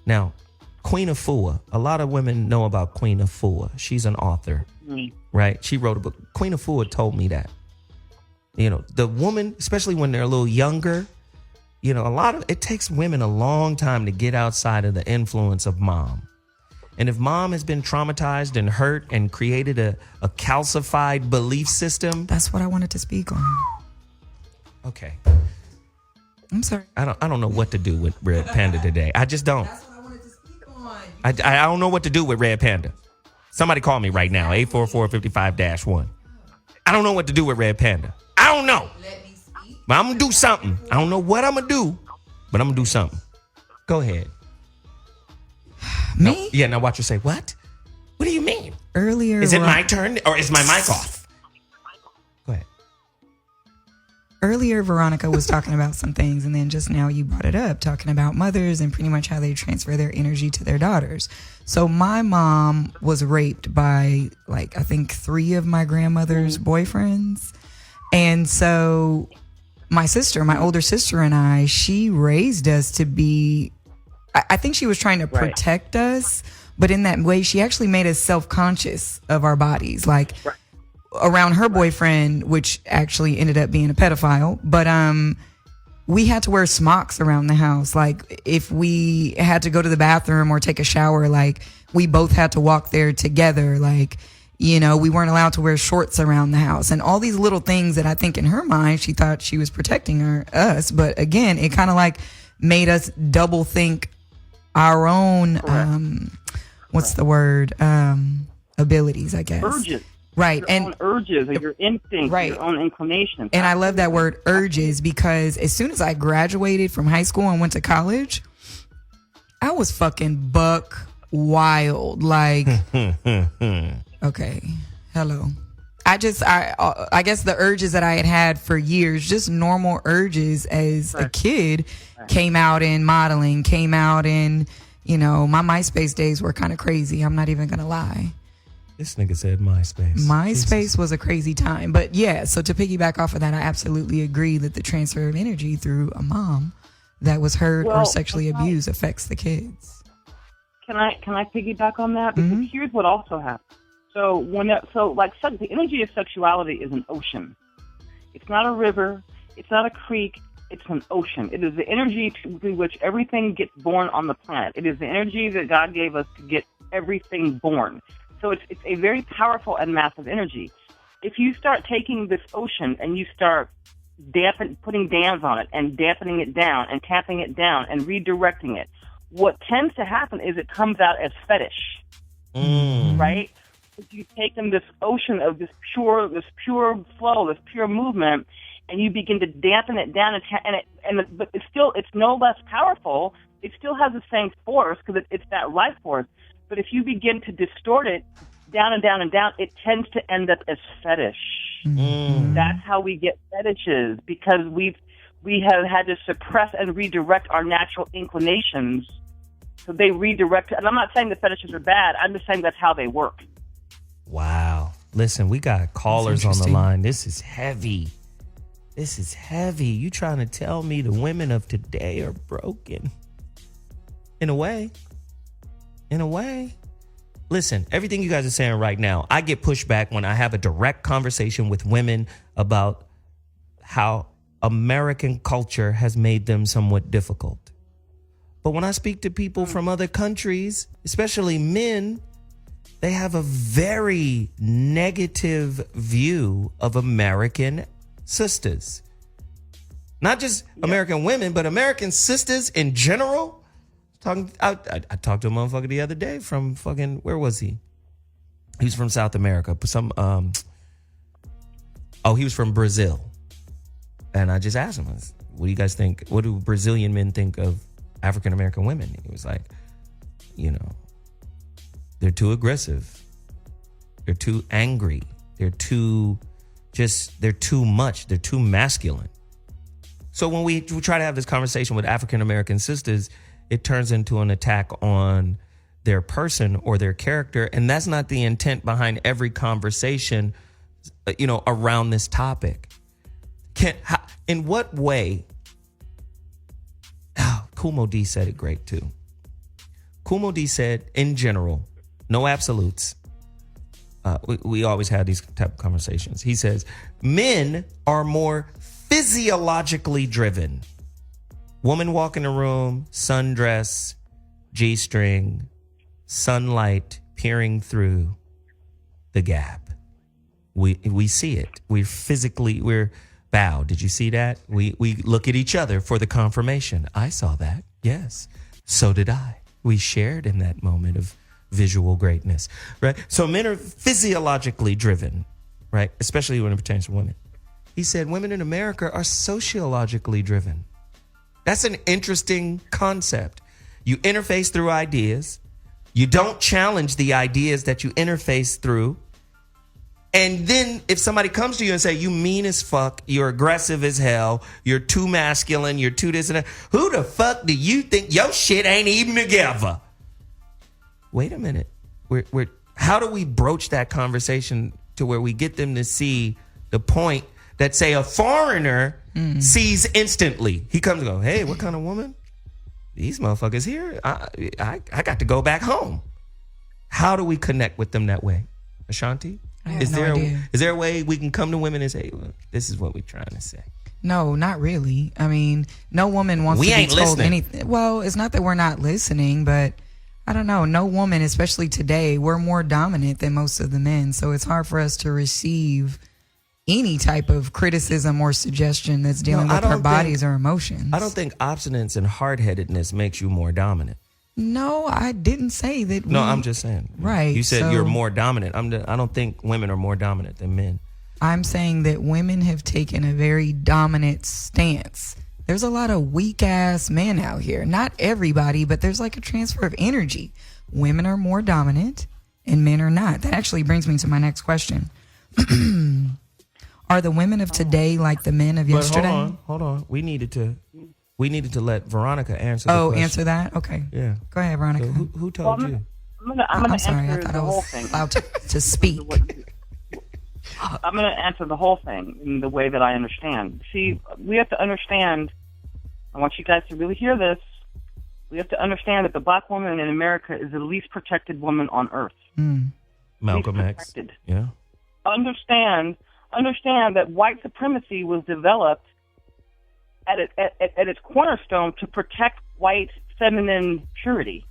Now, Queen Afua, a lot of women know about Queen Afua. She's an author, right? She wrote a book. Queen Afua told me that, you know, the woman, especially when they're a little younger, you know, it takes women a long time to get outside of the influence of mom. And if mom has been traumatized and hurt and created a calcified belief system. That's what I wanted to speak on. Okay. I'm sorry. I don't know what to do with Red Panda today. I just don't. That's what I wanted to speak on. I don't know what to do with Red Panda. Somebody call me right now, 844-55-1. I don't know what to do with Red Panda. I don't know. But I'm going to do something. I don't know what I'm going to do, but I'm going to do something. Go ahead. Me? No, yeah, now watch her say, what? What do you mean? Earlier. Is it my turn or is my mic off? Go ahead. Earlier, Veronica was talking about some things, and then just now you brought it up, talking about mothers and pretty much how they transfer their energy to their daughters. So my mom was raped by, like, I think 3 of my grandmother's boyfriends. And so my sister, my older sister and I, she raised us to be, I think she was trying to protect us, but in that way, she actually made us self-conscious of our bodies. Like, around her boyfriend, which actually ended up being a pedophile, but we had to wear smocks around the house. Like, if we had to go to the bathroom or take a shower, like, we both had to walk there together. Like, you know, we weren't allowed to wear shorts around the house, and all these little things that I think in her mind she thought she was protecting us, but again, it kind of like made us double think our own what's the word, abilities, I guess. Urges. Right. Your and own urges or your instincts, your own inclinations. And I love that word urges, because as soon as I graduated from high school and went to college, I was fucking buck wild. Like, okay, hello. I guess the urges that I had for years, just normal urges as a kid, came out in modeling, came out in, you know, my MySpace days were kind of crazy. I'm not even going to lie. This nigga said MySpace. MySpace was a crazy time. But yeah, so to piggyback off of that, I absolutely agree that the transfer of energy through a mom that was hurt or sexually abused affects the kids. Can I piggyback on that? Because here's what also happens. So the energy of sexuality is an ocean. It's not a river. It's not a creek. It's an ocean. It is the energy through which everything gets born on the planet. It is the energy that God gave us to get everything born. So it's a very powerful and massive energy. If you start taking this ocean and you start putting dams on it and dampening it down and tapping it down and redirecting it, what tends to happen is it comes out as fetish, right? If you take them this ocean of this pure flow, this pure movement, and you begin to dampen it down, but it's no less powerful. It still has the same force because it's that life force. But if you begin to distort it down and down and down, it tends to end up as fetish. That's how we get fetishes, because we have had to suppress and redirect our natural inclinations. So they redirect, and I'm not saying the fetishes are bad. I'm just saying that's how they work. Wow. Listen, we got callers on the line. This is heavy. You trying to tell me the women of today are broken? In a way. Listen, everything you guys are saying right now, I get pushback when I have a direct conversation with women about how American culture has made them somewhat difficult. But when I speak to people from other countries, especially men, they have a very negative view of American sisters. Not just American women, but American sisters in general. I talked to a motherfucker the other day from fucking, where was he? He was from South America. He was from Brazil. And I just asked him, what do you guys think? What do Brazilian men think of African American women? He was like, they're too aggressive. They're too angry. They're too much. They're too masculine. So when we try to have this conversation with African American sisters, it turns into an attack on their person or their character. And that's not the intent behind every conversation, around this topic. In what way? Kumo D said it great too. Kumo D said, in general, no absolutes. We always have these type of conversations. He says, men are more physiologically driven. Woman walk in the room, sundress, G-string, sunlight peering through the gap. We see it. We're bowed. Did you see that? We look at each other for the confirmation. I saw that. Yes. So did I. We shared in that moment of visual greatness, right? So men are physiologically driven, right? Especially when it pertains to women. He said women in America are sociologically driven. That's an interesting concept. You interface through ideas. You don't challenge the ideas that you interface through. And then if somebody comes to you and say, you mean as fuck, you're aggressive as hell, you're too masculine, you're too this and that, who the fuck do you think your shit ain't even together? Wait a minute. How do we broach that conversation to where we get them to see the point that, say, a foreigner sees instantly? He comes and goes, hey, what kind of woman? These motherfuckers here, I got to go back home. How do we connect with them that way? Ashanti? Is there a way we can come to women and say, well, this is what we're trying to say? No, not really. I mean, no woman wants to be told anything. Well, it's not that we're not listening, but I don't know. No woman, especially today, we're more dominant than most of the men. So it's hard for us to receive any type of criticism or suggestion that's dealing with our bodies or emotions. I don't think obstinance and hard-headedness makes you more dominant. No, I didn't say that. No, I'm just saying. Right. You said you're more dominant. I don't think women are more dominant than men. I'm saying that women have taken a very dominant stance. There's a lot of weak-ass men out here. Not everybody, but there's like a transfer of energy. Women are more dominant and men are not. That actually brings me to my next question. Are the women of today like the men of yesterday? Hold on. We needed to let Veronica answer the question. Answer that? Okay. Yeah. Go ahead, Veronica. So who told you? I'm sorry, I thought I was allowed to speak. I'm going to answer the whole thing in the way that I understand. See, we have to understand, I want you guys to really hear this, we have to understand that the black woman in America is the least protected woman on earth. Malcolm X. Yeah. Understand that white supremacy was developed at its cornerstone to protect white feminine purity.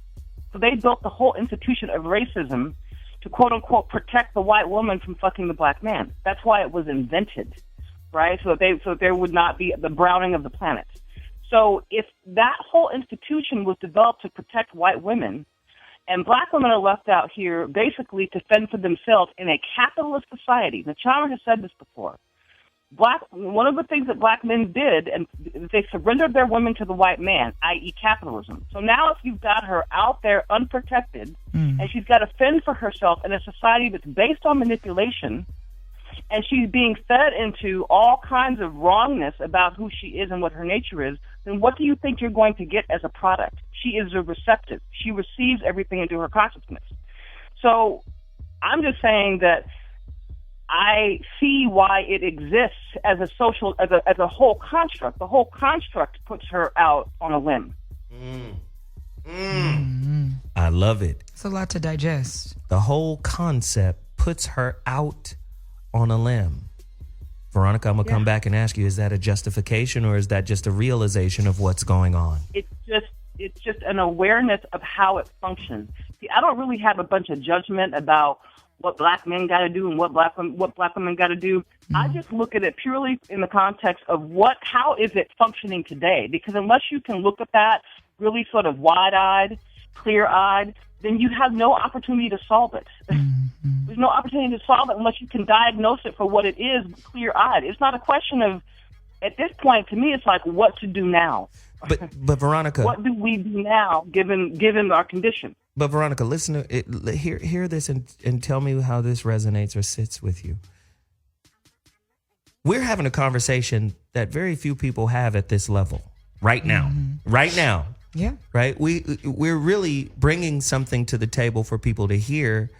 So they built the whole institution of racism to quote unquote protect the white woman from fucking the black man. That's why it was invented, right? So that there would not be the browning of the planet. So if that whole institution was developed to protect white women, and black women are left out here basically to fend for themselves in a capitalist society. The Chalmers has said this before. One of the things that black men did, and they surrendered their women to the white man, i.e. capitalism. So now if you've got her out there unprotected, and she's got to fend for herself in a society that's based on manipulation, and she's being fed into all kinds of wrongness about who she is and what her nature is, then what do you think you're going to get as a product? She is a receptive. She receives everything into her consciousness. So I'm just saying that I see why it exists as a social, as a whole construct. The whole construct puts her out on a limb. I love it. It's a lot to digest. The whole concept puts her out on a limb. Veronica, I'm going to come back and ask you, is that a justification or is that just a realization of what's going on? It's just an awareness of how it functions. See, I don't really have a bunch of judgment about what black men got to do and what black women got to do. I just look at it purely in the context of how is it functioning today? Because unless you can look at that really sort of wide-eyed, clear-eyed, then you have no opportunity to solve it. There's no opportunity to solve it unless you can diagnose it for what it is, clear-eyed. It's not a question of, at this point, to me, it's like what to do now. But Veronica, what do we do now, given our condition? But Veronica, listen to it, hear this and tell me how this resonates or sits with you. We're having a conversation that very few people have at this level right now. Right now. Yeah. Right? We're really bringing something to the table for people to hear,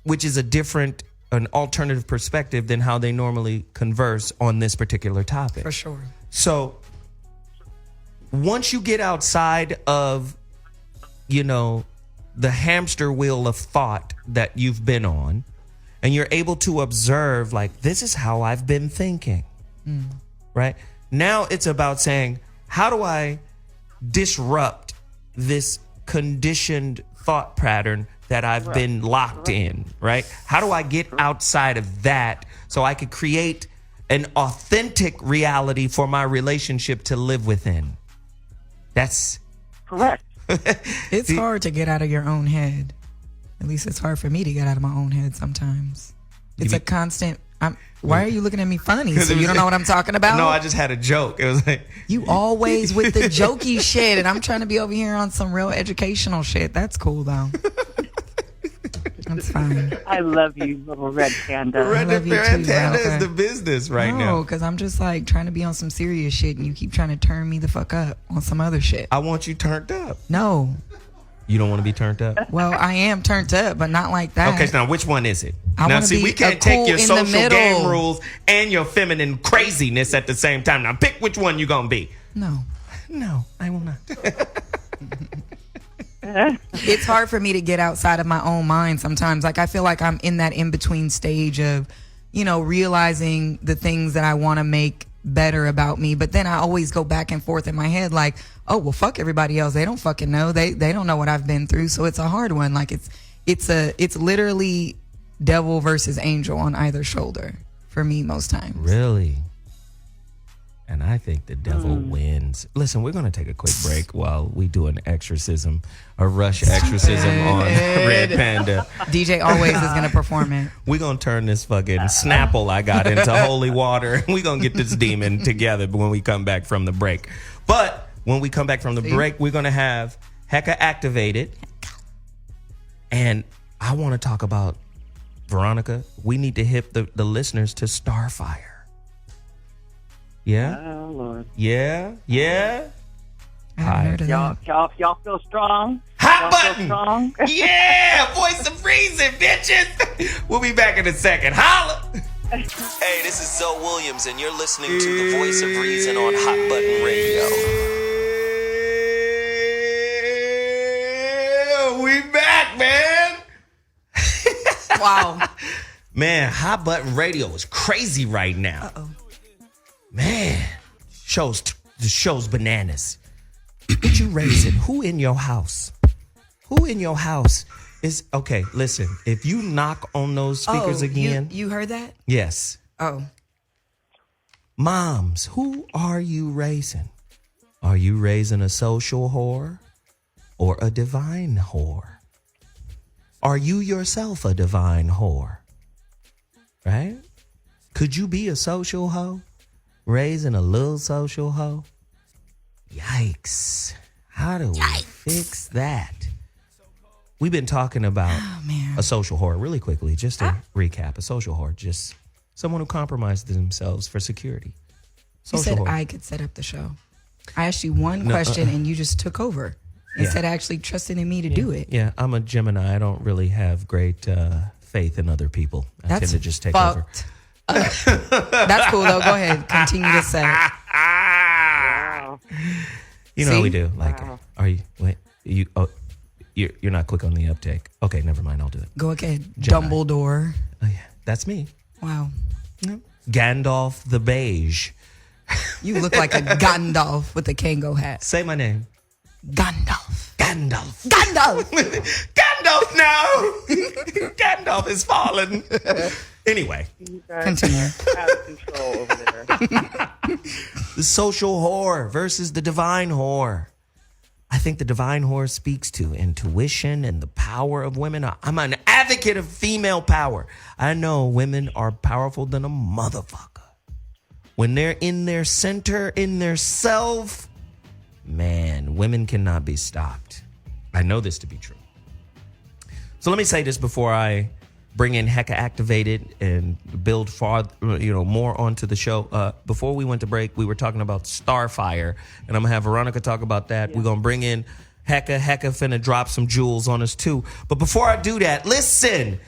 which is an alternative perspective than how they normally converse on this particular topic. For sure. So once you get outside of, the hamster wheel of thought that you've been on, and you're able to observe, like, this is how I've been thinking, right? Now it's about saying, how do I disrupt this conditioned thought pattern that I've been locked in, right? How do I get outside of that so I could create an authentic reality for my relationship to live within? That's correct. It's hard to get out of your own head. At least it's hard for me to get out of my own head sometimes. It's a constant. Why are you looking at me funny? So you don't know what I'm talking about? No, I just had a joke. It was like, you always with the jokey shit, and I'm trying to be over here on some real educational shit. That's cool though. That's fine. I love you, little red panda. Red panda is the business right now. No, because I'm just like trying to be on some serious shit, and you keep trying to turn me the fuck up on some other shit. I want you turned up. No. You don't want to be turned up? Well, I am turned up, but not like that. Okay, so now which one is it? I now, see, we can't take your social game rules and your feminine craziness at the same time. Now, pick which one you're going to be. No, I will not. It's hard for me to get outside of my own mind sometimes. Like, I feel like I'm in that in-between stage of, realizing the things that I want to make better about me. But then I always go back and forth in my head like, oh, well, fuck everybody else. They don't fucking know. They don't know what I've been through. So it's a hard one. Like, it's literally devil versus angel on either shoulder for me most times. Really? And I think the devil wins. Listen, we're going to take a quick break while we do an exorcism, a rush exorcism on Red Panda. DJ always is going to perform it. We're going to turn this fucking Snapple I got into holy water. We're going to get this demon together when we come back from the break. But when we come back from the break, we're going to have Heka activated. And I want to talk about, Veronica, we need to hit the listeners to Starfire. Yeah? Oh, Lord. Yeah? Hi. Y'all feel strong? Hot y'all button! Feel strong? Yeah! Voice of reason, bitches! We'll be back in a second. Holla! Hey, this is Zoe Williams, and you're listening to the Voice of Reason on Hot Button Radio. We back, man! Wow. Man, Hot Button Radio is crazy right now. Uh-oh. Man, the show's bananas. What you raising? Who in your house? Who in your house is okay? Listen, if you knock on those speakers again, you heard that? Yes. Oh, moms, who are you raising? Are you raising a social whore or a divine whore? Are you yourself a divine whore? Right? Could you be a social hoe? Raising a little social hoe? Yikes. How do we fix that? We've been talking about a social whore really quickly, just to recap. A social whore, just someone who compromised themselves for security. You said I could set up the show. I asked you one question and you just took over instead of actually trusting in me to do it. Yeah, I'm a Gemini. I don't really have great faith in other people. I tend to just take over. That's cool though. Go ahead. Continue to say. Wow. You know how we do. Like, are you? Wait, you? Oh, you're not quick on the uptake. Okay, never mind. I'll do it. Go ahead. Gemini. Dumbledore. Oh yeah, that's me. Wow. Gandalf the Beige. You look like a Gandalf with a Kango hat. Say my name. Gandalf. Gandalf. Gandalf. Gandalf now. Gandalf is fallen. Anyway, continue. Out of control over there. The social whore versus the divine whore. I think the divine whore speaks to intuition and the power of women. I'm an advocate of female power. I know women are powerful than a motherfucker. When they're in their center, in their self, man, women cannot be stopped. I know this to be true. So let me say this before I bring in Heka Activated and build more onto the show. Before we went to break, we were talking about Starfire, and I'm gonna have Veronica talk about that. We're gonna bring in Heka. Heka finna drop some jewels on us too. But before I do that, listen.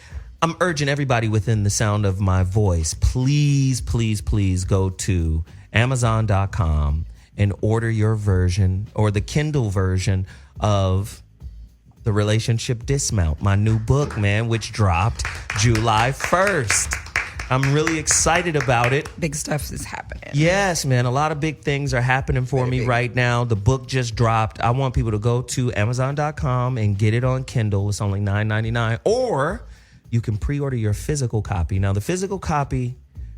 I'm urging everybody within the sound of my voice, please, please, please go to Amazon.com and order your version or the Kindle version of The Relationship Dismount, my new book, man, which dropped July 1st. I'm really excited about it. Big stuff is happening. Yes, man. A lot of big things are happening for me right now. The book just dropped. I want people to go to Amazon.com and get it on Kindle. It's only $9.99. Or you can pre-order your physical copy. Now, the physical copy,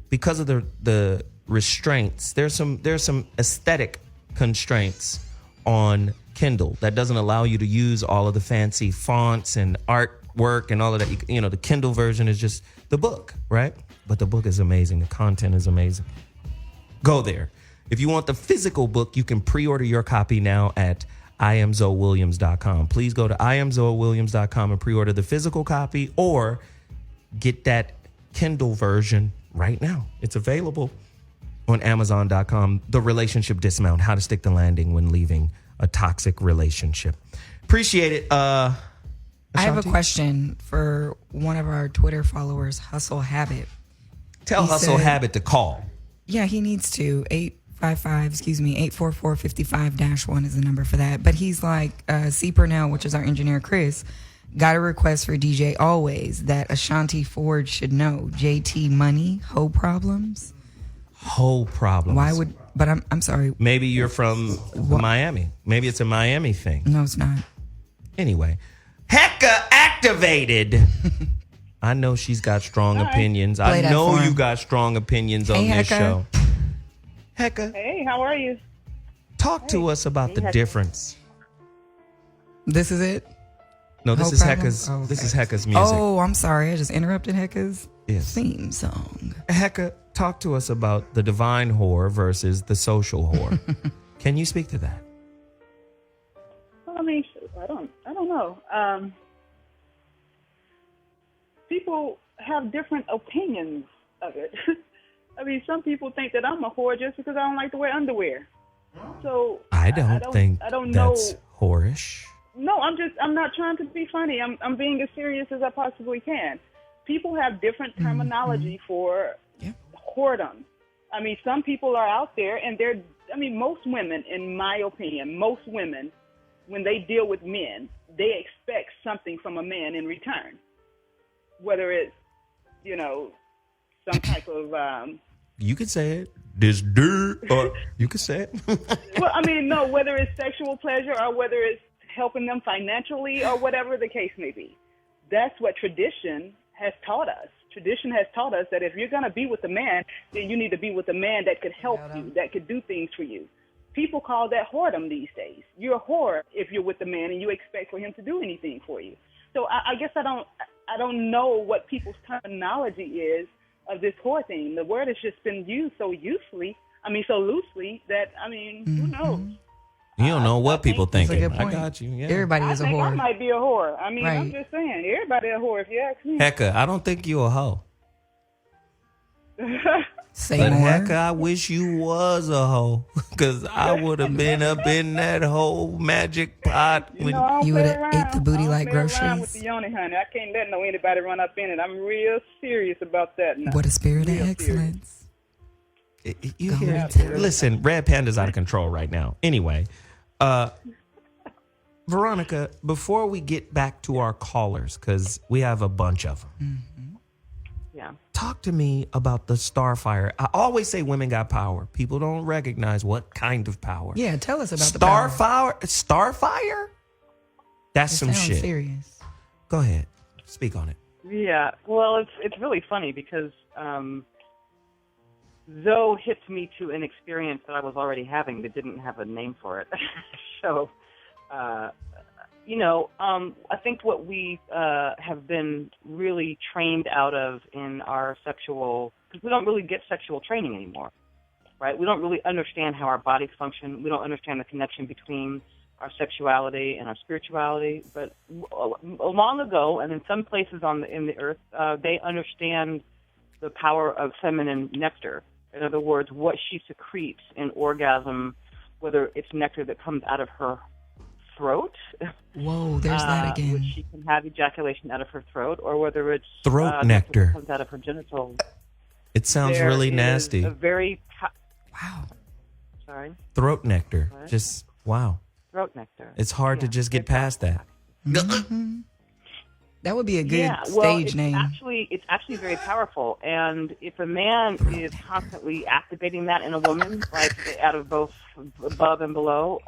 because of the restraints, there's some aesthetic constraints on Kindle that doesn't allow you to use all of the fancy fonts and artwork and all of that. The Kindle version is just the book, right? But the book is amazing. The content is amazing. Go there. If you want the physical book, you can pre-order your copy now at IamZoeWilliams.com. Please go to IamZoeWilliams.com and pre-order the physical copy or get that Kindle version right now. It's available on Amazon.com. The Relationship Dismount, How to Stick the Landing When Leaving a Toxic Relationship. Appreciate it. I have a question for one of our Twitter followers, Hustle Habit. Tell Hustle Habit to call. Yeah, he needs to. 844-55-1 is the number for that. But he's like, C. Purnell, which is our engineer, Chris, got a request for DJ Always that Ashonti Ford should know. JT Money, Ho Problems. Ho Problems. Why would, but I'm sorry. Maybe you're from Miami. Maybe it's a Miami thing. No, it's not. Anyway, Heka Activated. I know she's got strong opinions. I know you got strong opinions on this show. Heka. Hey, how are you? Talk to us about the difference. This is it? No, this is Heka's. Oh, okay. This is Heka's music. Oh, I'm sorry. I just interrupted Heka's theme song. Heka, talk to us about the divine whore versus the social whore. Can you speak to that? Well, I mean, I don't know. People have different opinions of it. I mean, some people think that I'm a whore just because I don't like to wear underwear. So I don't think that's whorish. No, I'm not trying to be funny. I'm being as serious as I possibly can. People have different terminology for whoredom. I mean, some people are out there and most women, in my opinion, most women, when they deal with men, they expect something from a man in return. Whether it's, some type of... you could say it. This dirt, or you could say it. Well, I mean, no, whether it's sexual pleasure or whether it's helping them financially or whatever the case may be. That's what tradition has taught us. Tradition has taught us that if you're going to be with a man, then you need to be with a man that could help you, that could do things for you. People call that whoredom these days. You're a whore if you're with a man and you expect for him to do anything for you. So I guess I don't know what people's terminology is of this whore thing. The word has just been used so loosely that, who knows? You don't know what people think. I got you. Yeah. Everybody is a whore. I might be a whore. Right. I'm just saying, everybody a whore if you ask me. Heka, I don't think you a hoe. Say but more. Heka, I wish you was a hoe, because I would have been up in that whole magic pot. You would have ate the booty like groceries. With the yoni, honey. I can't let anybody run up in it. I'm real serious about that now. What a spirit of excellence. You hear? Listen, Red Panda's out of control right now. Anyway, Veronica, before we get back to our callers, because we have a bunch of them. Mm-hmm. Yeah. Talk to me about the Starfire. I always say women got power. People don't recognize what kind of power. Yeah, tell us about the power. Starfire? That's some shit. Serious. Go ahead. Speak on it. Yeah. Well, it's really funny because Zoe hit me to an experience that I was already having that didn't have a name for it. So, I think what we have been really trained out of in our sexual, because we don't really get sexual training anymore, right? We don't really understand how our bodies function. We don't understand the connection between our sexuality and our spirituality. But long ago, and in some places in the earth, they understand the power of feminine nectar. In other words, what she secretes in orgasm, whether it's nectar that comes out of her throat. Whoa, there's that again. Which she can have ejaculation out of her throat, or whether it's throat nectar that comes out of her genitals. It sounds really nasty. A very wow. Sorry. Throat nectar. What? Just wow. Throat nectar. It's hard to just get past that. Mm-hmm. That would be a good stage name. It's actually very powerful. And if a man is constantly activating that in a woman, like out of both above and below,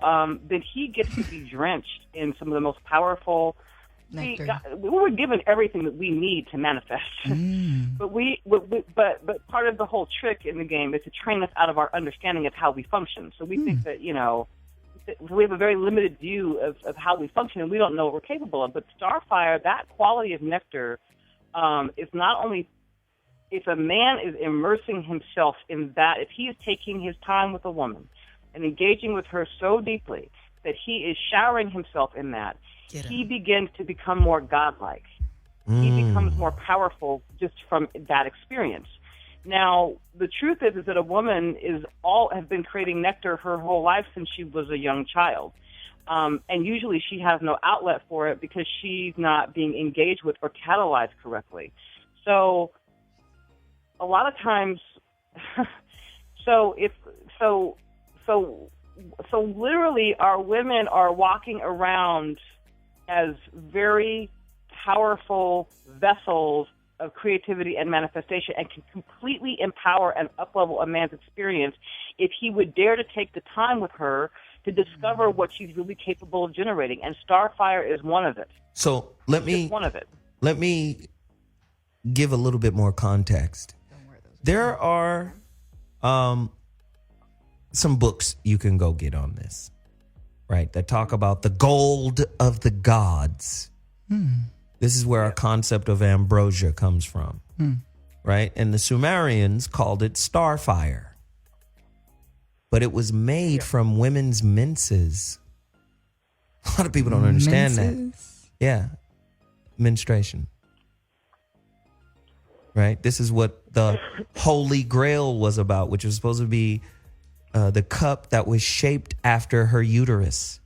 then he gets to be drenched in some of the most powerful. We were given everything that we need to manifest, but part of the whole trick in the game is to train us out of our understanding of how we function. So we think that we have a very limited view of how we function, and we don't know what we're capable of. But Starfire, that quality of nectar, is not only if a man is immersing himself in that, if he is taking his time with a woman and engaging with her so deeply that he is showering himself in that, he begins to become more godlike. He becomes more powerful just from that experience. Now, the truth is that a woman has been creating nectar her whole life since she was a young child. And usually she has no outlet for it because she's not being engaged with or catalyzed correctly. So a lot of times, so literally our women are walking around as very powerful vessels of creativity and manifestation, and can completely empower and uplevel a man's experience if he would dare to take the time with her to discover what she's really capable of generating. And Starfire is one of it. So let me give a little bit more context. There are some books you can go get on this, right? That talk about the gold of the gods. This is where our concept of ambrosia comes from, right? And the Sumerians called it Starfire. But it was made from women's menses. A lot of people don't understand that. Yeah. Menstruation. Right? This is what the Holy Grail was about, which was supposed to be the cup that was shaped after her uterus.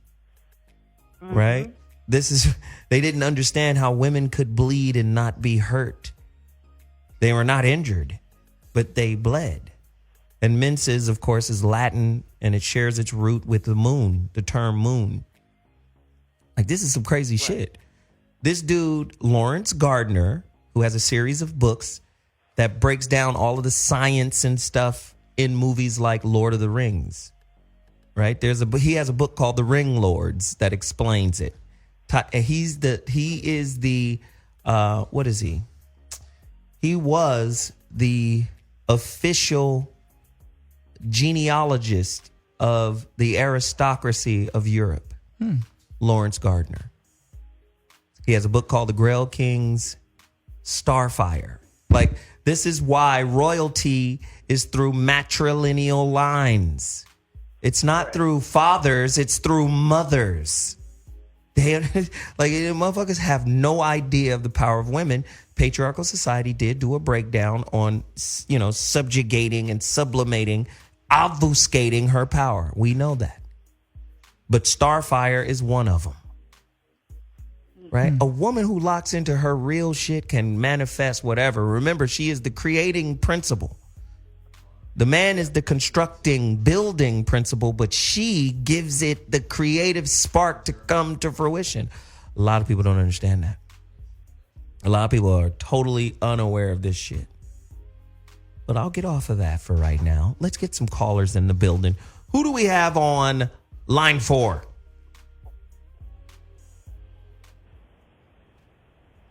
Right? They didn't understand how women could bleed and not be hurt. They were not injured, but they bled. And menses, of course, is Latin, and it shares its root with the moon, the term moon. Like, this is some crazy shit. This dude, Lawrence Gardner, who has a series of books that breaks down all of the science and stuff in movies like Lord of the Rings, right? He has a book called The Ring Lords that explains it. He is the what is he? He was the official genealogist of the aristocracy of Europe. Lawrence Gardner. He has a book called The Grail King's Starfire. Like, this is why royalty is through matrilineal lines. It's not through fathers, it's through mothers. Motherfuckers have no idea of the power of women. Patriarchal society did do a breakdown on, subjugating and sublimating, obfuscating her power. We know that. But Starfire is one of them. Right? A woman who locks into her real shit can manifest whatever. Remember, she is the creating principle. The man is the constructing, building principle, but she gives it the creative spark to come to fruition. A lot of people don't understand that. A lot of people are totally unaware of this shit. But I'll get off of that for right now. Let's get some callers in the building. Who do we have on line 4?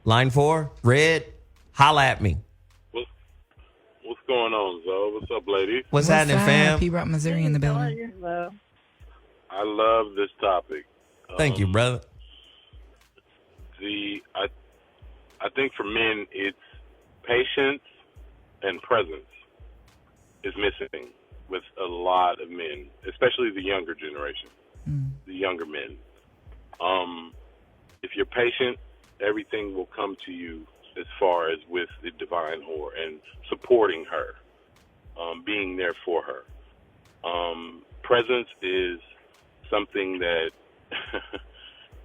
Line 4, Red, holla at me. What's going on, Zoe? What's up, lady? What's happening, fam? P. Rock, Missouri in the building. I love this topic. Thank you, brother. I think for men, it's patience and presence is missing with a lot of men, especially the younger generation, the younger men. If you're patient, everything will come to you as far as with the divine whore and supporting her, being there for her. Presence is something that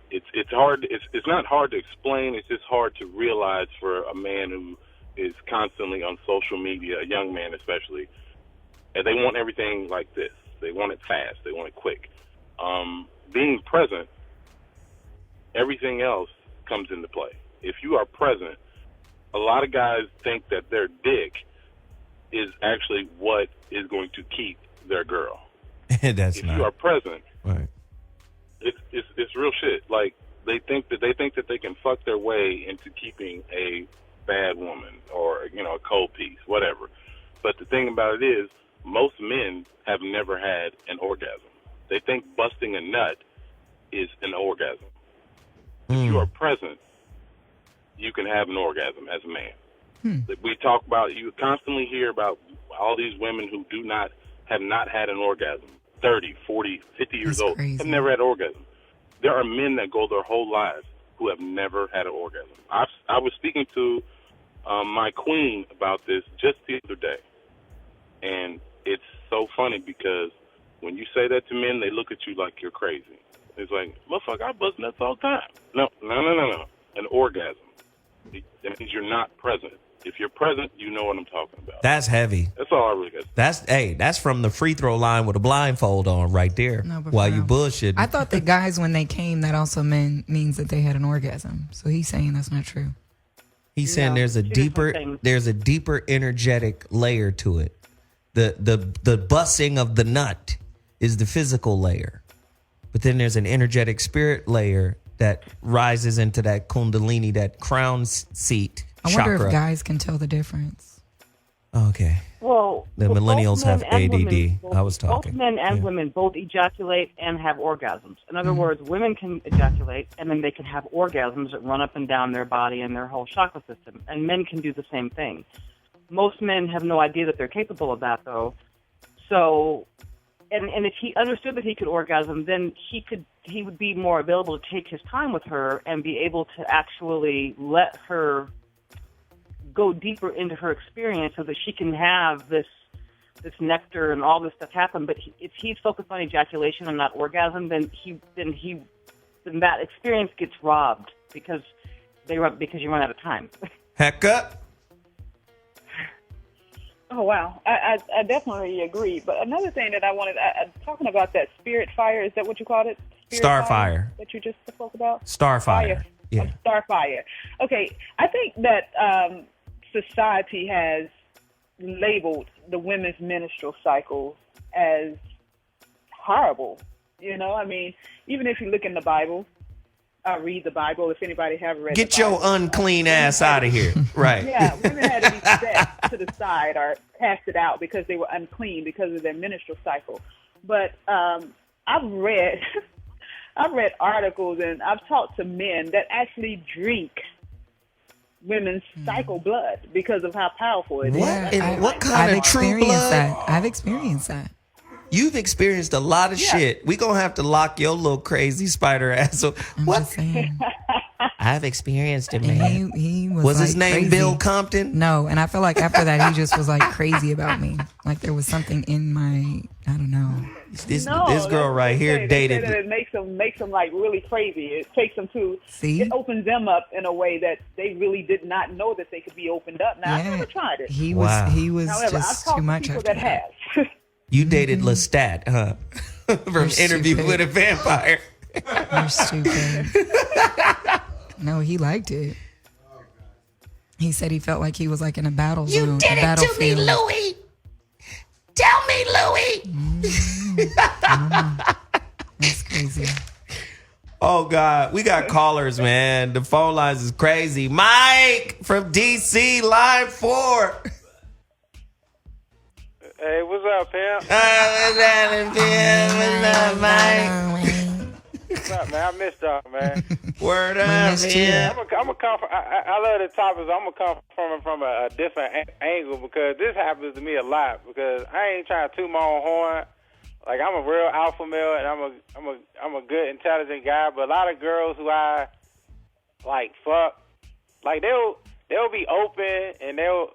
it's hard. It's not hard to explain. It's just hard to realize for a man who is constantly on social media, a young man especially, and they want everything like this. They want it fast. They want it quick. Being present, everything else comes into play. If you are present, a lot of guys think that their dick is actually what is going to keep their girl. If you are present, right. It's real shit. Like they think that they can fuck their way into keeping a bad woman or a cold piece, whatever. But the thing about it is, most men have never had an orgasm. They think busting a nut is an orgasm. If you are present, you can have an orgasm as a man. We talk about, you constantly hear about all these women who have not had an orgasm. 30, 40, 50 years old, have never had an orgasm. There are men that go their whole lives who have never had an orgasm. I was speaking to my queen about this just the other day, and it's so funny because when you say that to men, they look at you like you're crazy. It's like, motherfucker, I bust nuts all the time. No. An orgasm. That means you're not present. If you're present, you know what I'm talking about. That's heavy. That's all I really got. That's from the free throw line with a blindfold on right there. No, but while you bullshitting. I thought that guys, when they came, that also means that they had an orgasm. So he's saying that's not true. He's saying there's a deeper energetic layer to it. The busting of the nut is the physical layer, but then there's an energetic spirit layer that rises into that kundalini, that crown seat. I wonder chakra. if guys can tell the difference. Okay. Well, the millennials have ADD. Women, I was talking. Both men and women both ejaculate and have orgasms. In other words, women can ejaculate and then they can have orgasms that run up and down their body and their whole chakra system. And men can do the same thing. Most men have no idea that they're capable of that, though. So, and if he understood that he could orgasm, then he would be more available to take his time with her and be able to actually let her go deeper into her experience so that she can have this nectar and all this stuff happen. But if he's focused on ejaculation and not orgasm, then that experience gets robbed because you run out of time. Heka. Oh, wow. I definitely agree. But another thing that I wanted, talking about that spirit fire, is that what you called it? Starfire. That you just spoke about? Starfire. Fire. Yeah. Starfire. Okay. I think that society has labeled the women's menstrual cycle as horrible. I mean, even if you look in the Bible, read the Bible. If anybody haven't read Get the Bible, your unclean ass out of here. Right. Yeah, women had to be set to the side or casted out because they were unclean because of their menstrual cycle. But I've read articles and I've talked to men that actually drink women's cycle blood because of how powerful it is. What kind of true blood? I've experienced that. You've experienced a lot of shit. We gonna have to lock your little crazy spider ass up. What? I've experienced it, man. He was his name crazy. Bill Compton? No, and I feel like after that he just was like crazy about me. Like there was something in my, I don't know. This girl right here dated. They say that it makes them like really crazy. It takes them to. See? It opens them up in a way that they really did not know that they could be opened up. Now I've never tried it. He was However, just I've too much to people after that that. have. You dated Lestat, huh? From Interview stupid. with a Vampire. You're stupid. No, he liked it. He said he felt like he was like in a battle zone. You did it to me, Louie. Tell me, Louie. That's crazy. Oh, God. We got callers, man. The phone lines is crazy. Mike from D.C., line 4. Hey, what's up, pimp? What's up, Mike? What's up, man? I missed y'all, man. Word up, man. I'm gonna come from. I love the topics. I'm gonna come from a different angle because this happens to me a lot. Because I ain't trying to toot my own horn, like I'm a real alpha male, and I'm a good, intelligent guy. But a lot of girls who I like fuck, like they'll be open and they'll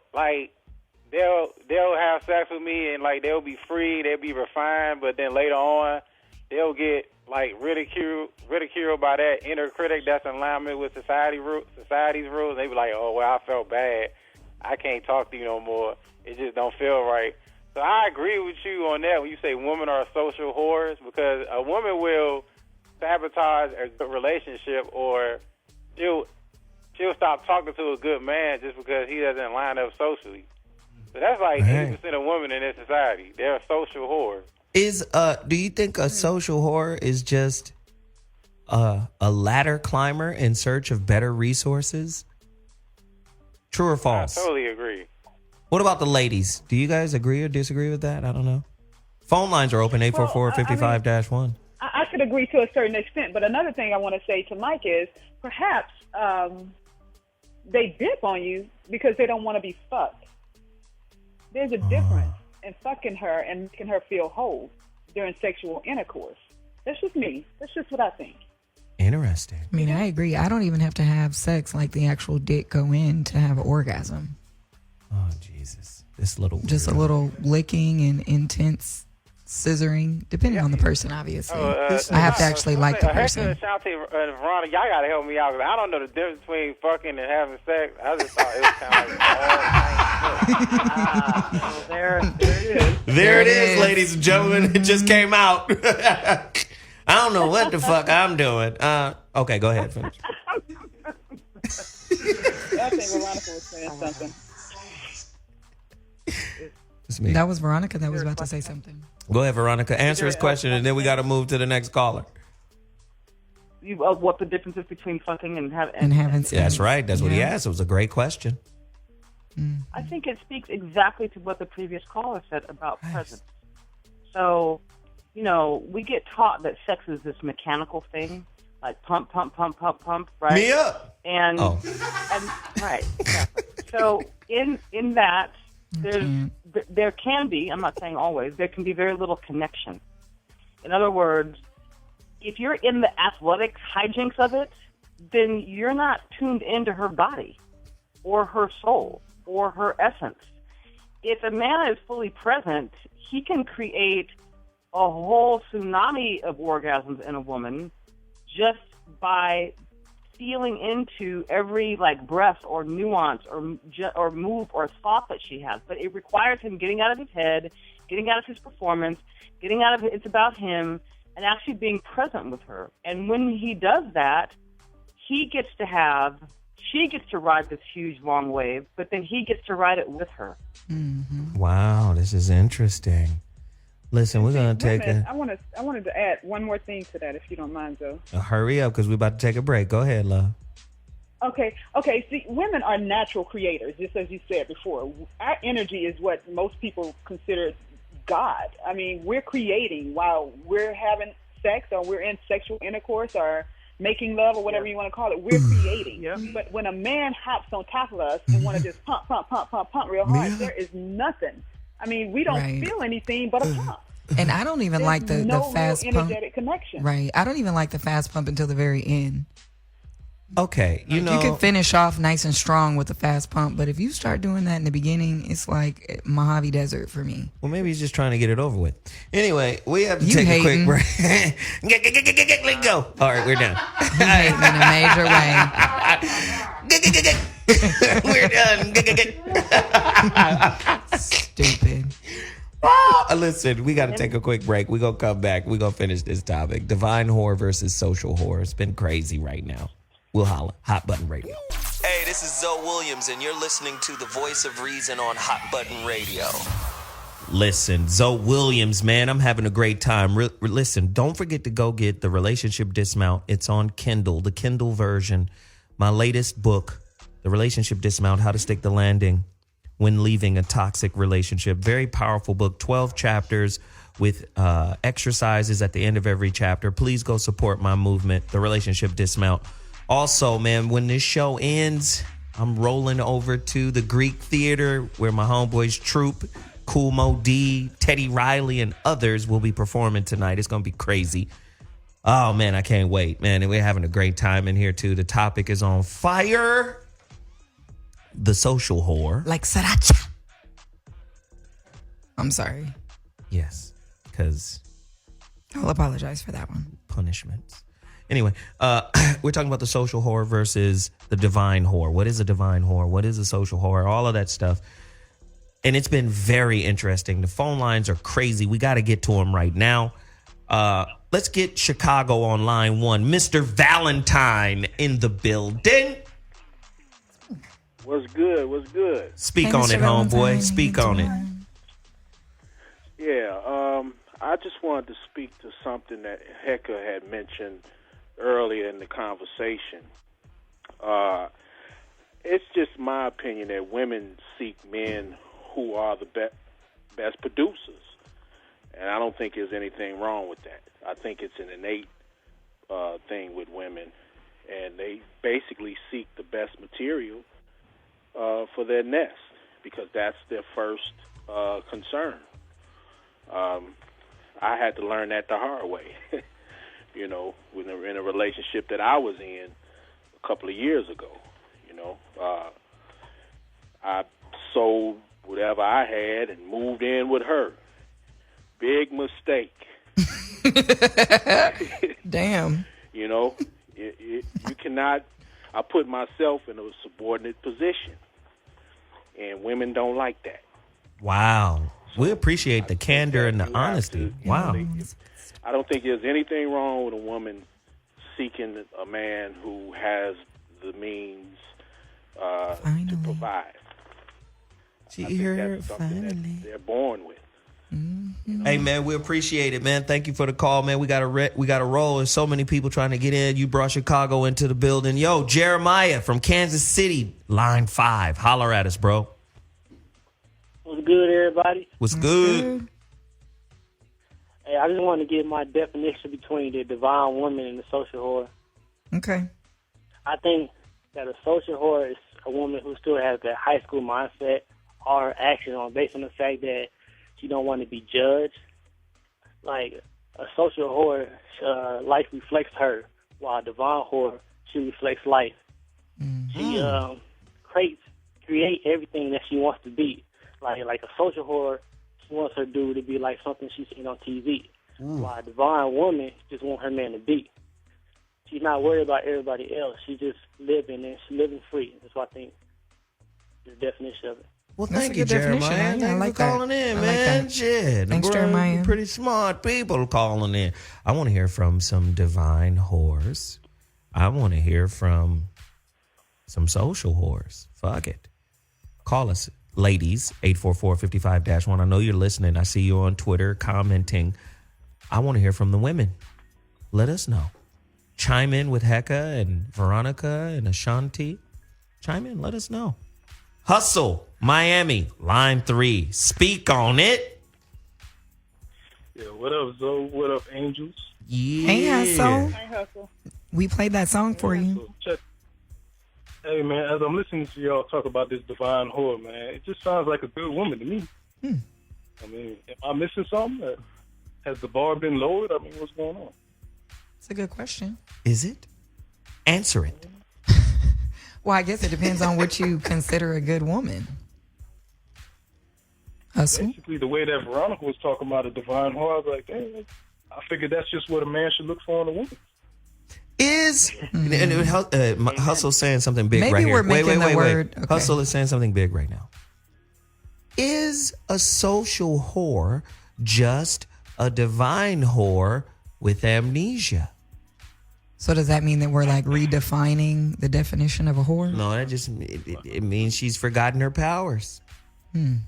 have sex with me and like they'll be free, they'll be refined, but then later on they'll get like ridiculed by that inner critic that's in alignment with society's rules. They be like, oh well, I felt bad, I can't talk to you no more. It just don't feel right. So I agree with you on that when you say women are social whores, because a woman will sabotage a good relationship, or she'll stop talking to a good man just because he doesn't line up socially. So that's like 80% of women in this society. They're social whores. Do you think a social whore is just a ladder climber in search of better resources? True or false? I totally agree. What about the ladies? Do you guys agree or disagree with that? I don't know. Phone lines are open, 844-55-1. I could agree to a certain extent, but another thing I want to say to Mike is perhaps they dip on you because they don't want to be fucked. There's a difference in fucking her and making her feel whole during sexual intercourse. That's just me. That's just what I think. Interesting. I mean, I agree. I don't even have to have sex, like the actual dick go in to have an orgasm. Oh, Jesus. This little Just a little licking and intense scissoring, depending on the person, obviously. I have to actually like the person. Heka, Ashonti, and Veronica, y'all got to help me out, because I don't know the difference between fucking and having sex. I just thought it was kind of like all the same shit. There it is. There it is, ladies and gentlemen. It just came out. I don't know what the fuck I'm doing. Okay, go ahead. Finish. I think Veronica was saying something. That was Veronica that was about to say something. Go ahead, Veronica. Answer his question, and then we got to move to the next caller. What the difference is between fucking and having sex. That's right. That's what he asked. It was a great question. I think it speaks exactly to what the previous caller said about presence. So, we get taught that sex is this mechanical thing, like pump, pump, pump, pump, pump, right? Me up. And right. Exactly. So in that, there can be, I'm not saying always, there can be very little connection. In other words, if you're in the athletic hijinks of it, then you're not tuned into her body or her soul or her essence. If a man is fully present, he can create a whole tsunami of orgasms in a woman just by feeling into every breath or nuance or move or thought that she has. But it requires him getting out of his head, getting out of his performance, getting out of it. It's about him and actually being present with her. And when he does that, she gets to ride this huge long wave, but then he gets to ride it with her. Mm-hmm. Wow, this is interesting. Listen, we're going to take I wanted to add one more thing to that, if you don't mind, Joe. Hurry up, because we're about to take a break. Go ahead, love. Okay. See, women are natural creators, just as you said before. Our energy is what most people consider God. I mean, we're creating while we're having sex or we're in sexual intercourse or making love or whatever you want to call it. We're creating. Yeah. But when a man hops on top of us and want to just pump, pump, pump, pump, pump real hard, there is nothing. I mean, we don't feel anything but a pump. And I don't even like the fast pump. Energetic connection. Right. I don't even like the fast pump until the very end. Okay, you can finish off nice and strong with the fast pump, but if you start doing that in the beginning, it's like Mojave Desert for me. Well, maybe he's just trying to get it over with. Anyway, we have to take a quick break. Let go. All right, we're done. You hating in a major way. We're done. Stupid. Listen, we got to take a quick break. We're going to come back. We're going to finish this topic. Divine whore versus social whore. It's been crazy right now. We'll holla. Hot Button Radio. Hey, this is Zoe Williams, and you're listening to the Voice of Reason on Hot Button Radio. Listen, Zoe Williams, man, I'm having a great time. Listen, don't forget to go get the Relationship Dismount. It's on Kindle, the Kindle version. My latest book, The Relationship Dismount, How to Stick the Landing When Leaving a Toxic Relationship. Very powerful book, 12 chapters with exercises at the end of every chapter. Please go support my movement, The Relationship Dismount. Also, man, when this show ends, I'm rolling over to the Greek Theater where my homeboys troupe. Cool Mo D, Teddy Riley, and others will be performing tonight. It's going to be crazy. Oh, man, I can't wait, man. And we're having a great time in here, too. The topic is on fire. The social whore. Like sriracha. I'm sorry. Yes, because I'll apologize for that one. Punishments. Anyway, we're talking about the social whore versus the divine whore. What is a divine whore? What is a social whore? All of that stuff. And it's been very interesting. The phone lines are crazy. We got to get to them right now. Let's get Chicago on line 1. Mr. Valentine in the building. What's good? What's good? Speak on it, homeboy. Speak on it. Yeah, I just wanted to speak to something that Heka had mentioned earlier in the conversation. It's just my opinion that women seek men who are the best producers. And I don't think there's anything wrong with that. I think it's an innate thing with women. And they basically seek the best material for their nest because that's their first concern. I had to learn that the hard way. You know, in a relationship that I was in a couple of years ago. You know, I sold whatever I had and moved in with her. Big mistake. Damn. You know, you cannot. I put myself in a subordinate position, and women don't like that. Wow. We appreciate the candor and the honesty. Wow. I don't think there's anything wrong with a woman seeking a man who has the means to provide. She heard something that they're born with. Mm-hmm. Hey man, we appreciate it, man. Thank you for the call, man. We got to roll. There's so many people trying to get in. You brought Chicago into the building. Yo, Jeremiah from Kansas City, line 5. Holler at us, bro. What's good, everybody? What's good? Hey, I just wanted to give my definition between the divine woman and the social whore. Okay. I think that a social whore is a woman who still has that high school mindset or action on based on the fact that she don't want to be judged. Like a social whore, life reflects her, while a divine whore, she reflects life. Mm-hmm. She create everything that she wants to be. Like a social whore, she wants her dude to be like something she's seen on TV. While a divine woman just wants her man to be. She's not worried about everybody else. She's just living and she's living free. That's what I think the definition of it. Well, thank you, Jeremiah. Thank you for calling in, man. Shit. Thanks, Jeremiah. Pretty smart people calling in. I want to hear from some divine whores. I want to hear from some social whores. Fuck it. Call us, ladies, 844-55-1. I know you're listening. I see you on Twitter commenting. I want to hear from the women. Let us know. Chime in with Heka and Veronica and Ashonti. Chime in. Let us know. Hustle, Miami, line 3. Speak on it. Yeah, what up, Zoe? What up, Angels? Yeah. Hey, Hustle. Hi, Hustle. We played that song for you. Hey, man, as I'm listening to y'all talk about this divine whore, man, it just sounds like a good woman to me. I mean, am I missing something? Has the bar been lowered? I mean, what's going on? It's a good question. Is it? Answer it. Well, I guess it depends on what you consider a good woman. Hustle? Basically, the way that Veronica was talking about a divine whore, I was like, hey, I figured that's just what a man should look for in a woman. Hustle's saying something big Maybe right here. we're making the word. Okay. Hustle is saying something big right now. Is a social whore just a divine whore with amnesia? So does that mean that we're like redefining the definition of a whore? No, that just it means she's forgotten her powers. And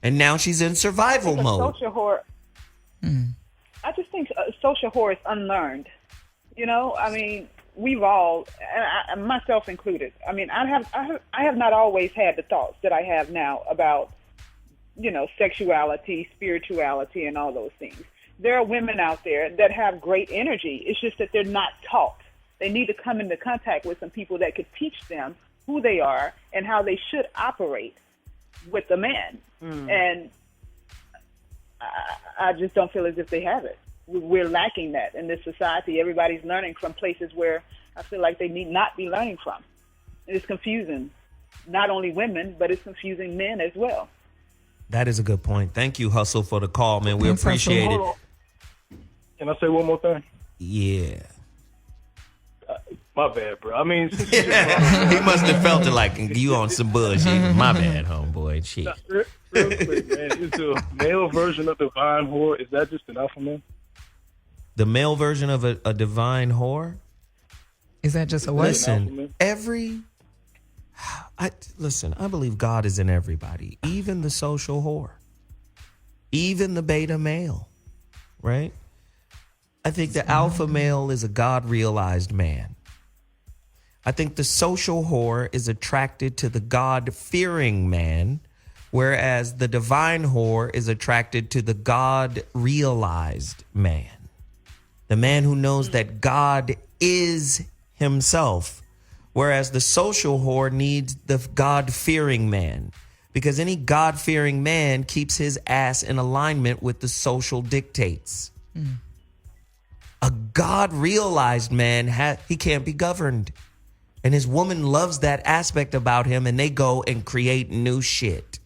now she's in survival mode. Social whore. I just think a social whore is unlearned. You know, I mean, we've all, and myself included. I mean, I have not always had the thoughts that I have now about, you know, sexuality, spirituality, and all those things. There are women out there that have great energy. It's just that they're not taught. They need to come into contact with some people that could teach them who they are and how they should operate. with the man. And I just don't feel as if they have it. We're lacking that in this society. Everybody's learning from places where I feel like they need not be learning from. And it's confusing, not only women, but it's confusing men as well. That is a good point. Thank you, Hustle, for the call, man. We appreciate it. Can I say one more thing? Yeah. My bad, bro. I mean, he must have felt it like you on some bullshit. My bad, homeboy. Shit. Real quick, man. Is the male version of divine whore, is that just an alpha man? The male version of a divine whore? Is that just a what? Listen, I believe God is in everybody, even the social whore, even the beta male, right? I think the alpha male is a God-realized man. I think the social whore is attracted to the God-fearing man, whereas the divine whore is attracted to the God-realized man. The man who knows that God is himself, whereas the social whore needs the God-fearing man, because any God-fearing man keeps his ass in alignment with the social dictates. A God-realized man, he can't be governed. And his woman loves that aspect about him, and they go and create new shit.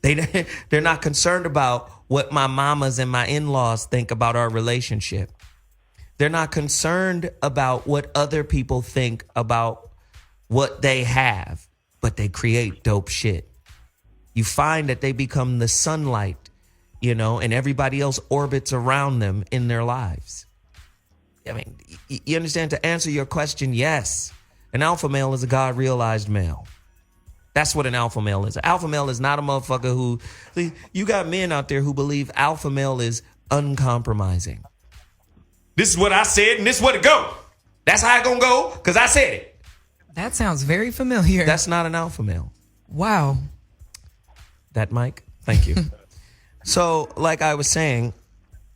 They're not concerned about what my mamas and my in-laws think about our relationship. They're not concerned about what other people think about what they have, but they create dope shit. You find that they become the sunlight, and everybody else orbits around them in their lives. I mean, you understand? To answer your question, yes, an alpha male is a God-realized male. That's what an alpha male is. An alpha male is not a motherfucker who... You got men out there who believe alpha male is uncompromising. This is what I said, and this is what it go. That's how it gonna go, because I said it. That sounds very familiar. That's not an alpha male. Wow. That, Mike? Thank you. So, like I was saying,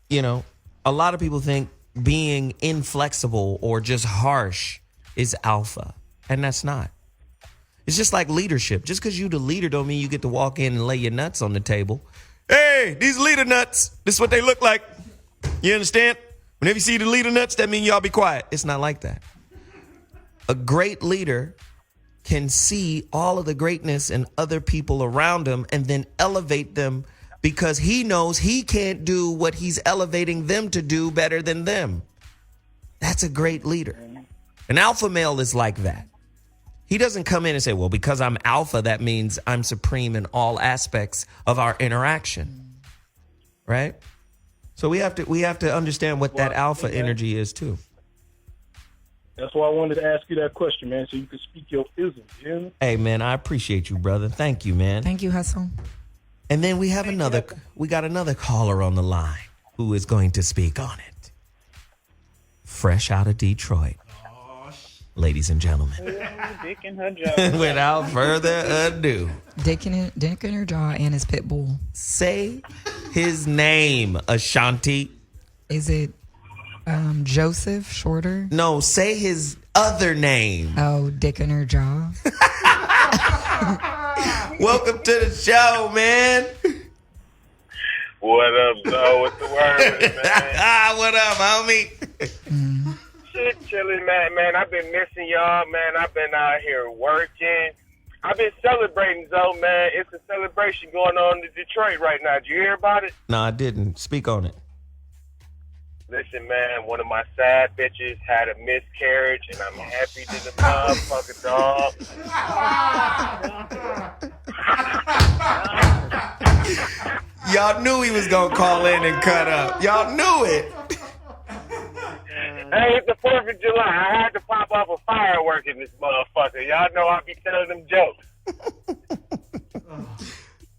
a lot of people think being inflexible or just harsh is alpha, and that's not. It's just like leadership. Just because you the leader don't mean you get to walk in and lay your nuts on the table. Hey, these leader nuts, this is what they look like. You understand? Whenever you see the leader nuts, that means y'all be quiet. It's not like that. A great leader can see all of the greatness in other people around him and then elevate them, because he knows he can't do what he's elevating them to do better than them. That's a great leader. An alpha male is like that. He doesn't come in and say, well, because I'm alpha, that means I'm supreme in all aspects of our interaction. Right? So we have to understand what that alpha energy is too. That's why I wanted to ask you that question, man, so you could speak your isms. Yeah? Hey, man, I appreciate you, brother. Thank you, man. Thank you, Hustle. And then we got another caller on the line who is going to speak on it. Fresh out of Detroit. Ladies and gentlemen. Without further ado. Dick in her jaw and his pit bull. Say his name, Ashonti. Is it Joseph Shorter? No, say his other name. Oh, Dick in her jaw. Welcome to the show, man. What up, though? What's the word, man? What up, homie? Shit, chilling, man. I've been missing y'all, man. I've been out here working. I've been celebrating, though, man. It's a celebration going on in Detroit right now. Did you hear about it? No, I didn't. Speak on it. Listen, man, one of my sad bitches had a miscarriage, and I'm happy to the motherfucker, dog. Y'all knew he was going to call in and cut up. Y'all knew it. Hey, it's the 4th of July. I had to pop off a firework in this motherfucker. Y'all know I be telling them jokes.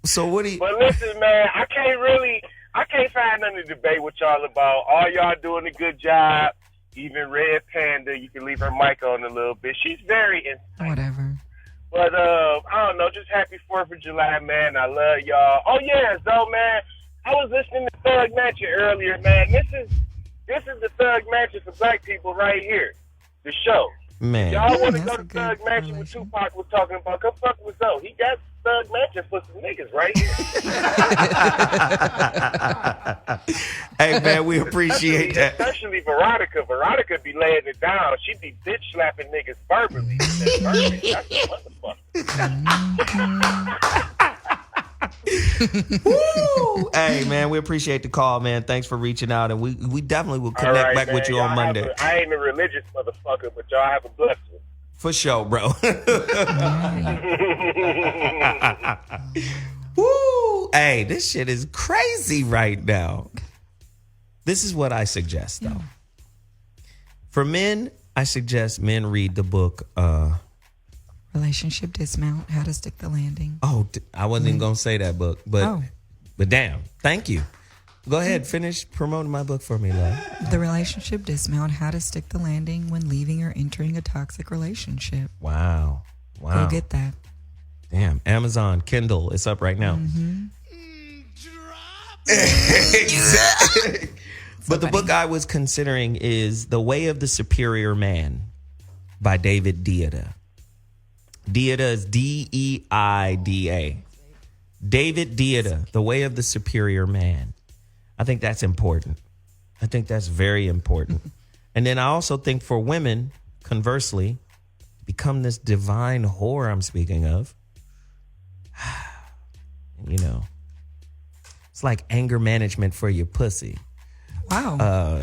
So what do you... But listen, man, I can't find nothing to debate with y'all about. All y'all doing a good job. Even Red Panda, you can leave her mic on a little bit. She's very insightful. Whatever. But, I don't know, just happy 4th of July, man. I love y'all. Oh, yeah, so, man, I was listening to Thug Mansion earlier, man. This is the Thug Mansion for black people right here. The show. Man. Y'all want to go to Thug Mansion with Tupac was talking about? Come fuck with Zoe. thug mansion for some niggas right here. Hey, man, we appreciate that. Especially Veronica. Veronica be laying it down. She be bitch slapping niggas verbally. Verbally, that's a motherfucker. Woo! Hey, man, we appreciate the call, man. Thanks for reaching out, and we definitely will connect back with you on Monday. I ain't a religious motherfucker, but y'all have a blessed one. For sure, bro. Woo! Hey, this shit is crazy right now. This is what I suggest, though. For men, I suggest men read the book Relationship Dismount, How to Stick the Landing. Oh, I wasn't even going to say that book, but damn, thank you. Go ahead, finish promoting my book for me, love. The Relationship Dismount, How to Stick the Landing When Leaving or Entering a Toxic Relationship. Wow. Go get that. Damn, Amazon, Kindle, it's up right now. Mm-hmm. But the book I was considering is The Way of the Superior Man by David Deida. Deida is D-E-I-D-A. David Deida, The Way of the Superior Man. I think that's important. I think that's very important. And then I also think for women, conversely, become this divine whore I'm speaking of. You know, it's like anger management for your pussy. Wow.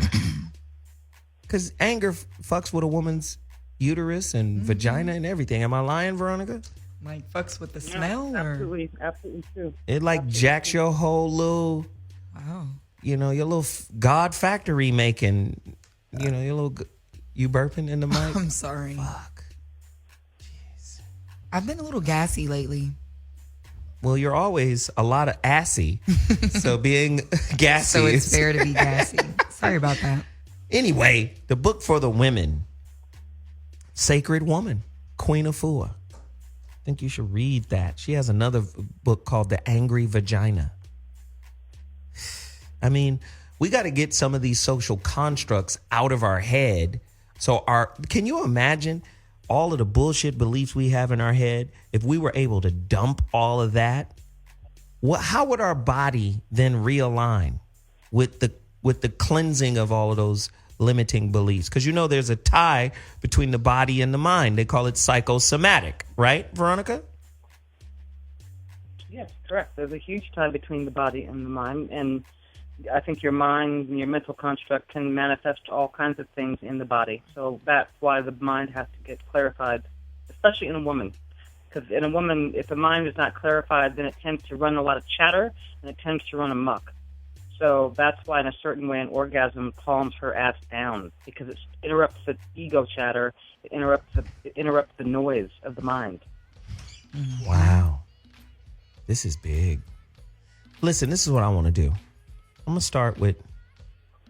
Because anger fucks with a woman's uterus and vagina and everything. Am I lying, Veronica? Like fucks with the smell? Absolutely, absolutely true. It like jacks your whole little, you know, your little God factory making, you know, your little, you burping in the mic? I'm sorry. Fuck. Jeez. I've been a little gassy lately. Well, you're always a lot of assy. So being gassy. So it's fair to be gassy. Sorry about that. Anyway, the book for the women, Sacred Woman, Queen Afua. I think you should read that. She has another book called The Angry Vagina. I mean, we got to get some of these social constructs out of our head. So can you imagine all of the bullshit beliefs we have in our head? If we were able to dump all of that, how would our body then realign with the cleansing of all of those limiting beliefs? Because you know there's a tie between the body and the mind. They call it psychosomatic, right, Veronica? Yes, correct. There's a huge tie between the body and the mind, and I think your mind and your mental construct can manifest all kinds of things in the body. So that's why the mind has to get clarified, especially in a woman. Because in a woman, if the mind is not clarified, then it tends to run a lot of chatter, and it tends to run amok. So that's why, in a certain way, an orgasm calms her ass down, because it interrupts the ego chatter, it interrupts the noise of the mind. Wow. This is big. Listen, this is what I want to do. I'm going to start with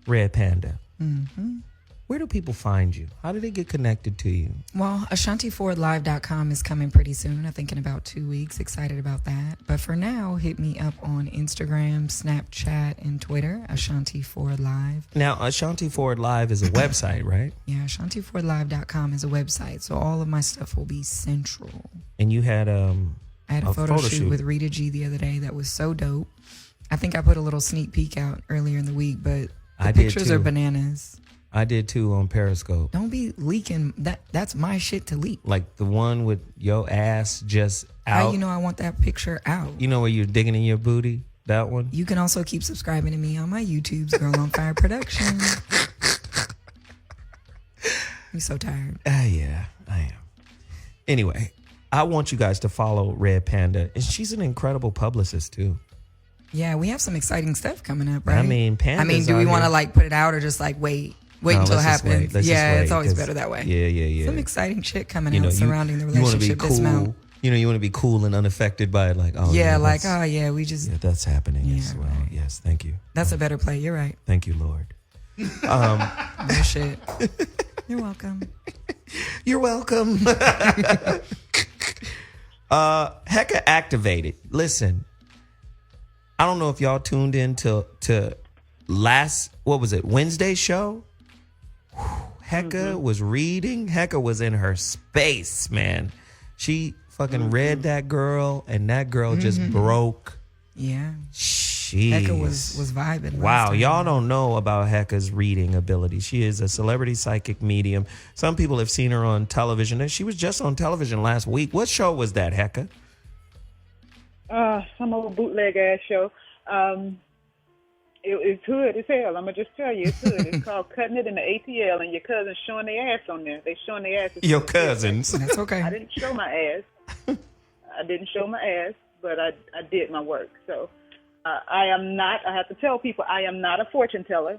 Red Panda. Mm-hmm. Where do people find you? How do they get connected to you? Well, AshontiFordLive.com is coming pretty soon. I think in about 2 weeks. Excited about that. But for now, hit me up on Instagram, Snapchat, and Twitter, Ashonti Ford Live. Now, Ashonti Ford Live is a website, right? Yeah, AshontiFordLive.com is a website. So all of my stuff will be central. And you had I had a photo shoot with Rita G the other day that was so dope. I think I put a little sneak peek out earlier in the week, but the pictures are bananas. I did too on Periscope. Don't be leaking. That's my shit to leak. Like the one with your ass just out. How you know I want that picture out? You know where you're digging in your booty? That one? You can also keep subscribing to me on my YouTube's Girl on Fire Productions. I'm so tired. Yeah, I am. Anyway, I want you guys to follow Red Panda. And she's an incredible publicist too. Yeah, we have some exciting stuff coming up, right? I mean, Panda's do we want to like put it out or just like wait until it happens? Yeah, it's always better that way. Yeah. Some exciting shit coming out surrounding the relationship cool. dismount. You know, you want to be cool and unaffected by it. Like, we just. Yeah, that's happening as well. Right. Yes, thank you. That's a better play. You're right. Thank you, Lord. No shit. You're welcome. You're welcome. Heka activated. Listen, I don't know if y'all tuned in to Wednesday's show? Heka was reading. Heka was in her space, man. She fucking read that girl, and that girl just broke. Yeah. She Heka was vibing. Wow, y'all don't know about Heka's reading ability. She is a celebrity psychic medium. Some people have seen her on television. She was just on television last week. What show was that, Heka? Some old bootleg ass show. It's hood as hell. I'm gonna just tell you, it's hood. It's called Cutting It in the ATL, and your cousins showing their ass on there. They showing their ass. Your cousins. That's okay. I didn't show my ass. But I did my work. So I am not. I have to tell people I am not a fortune teller.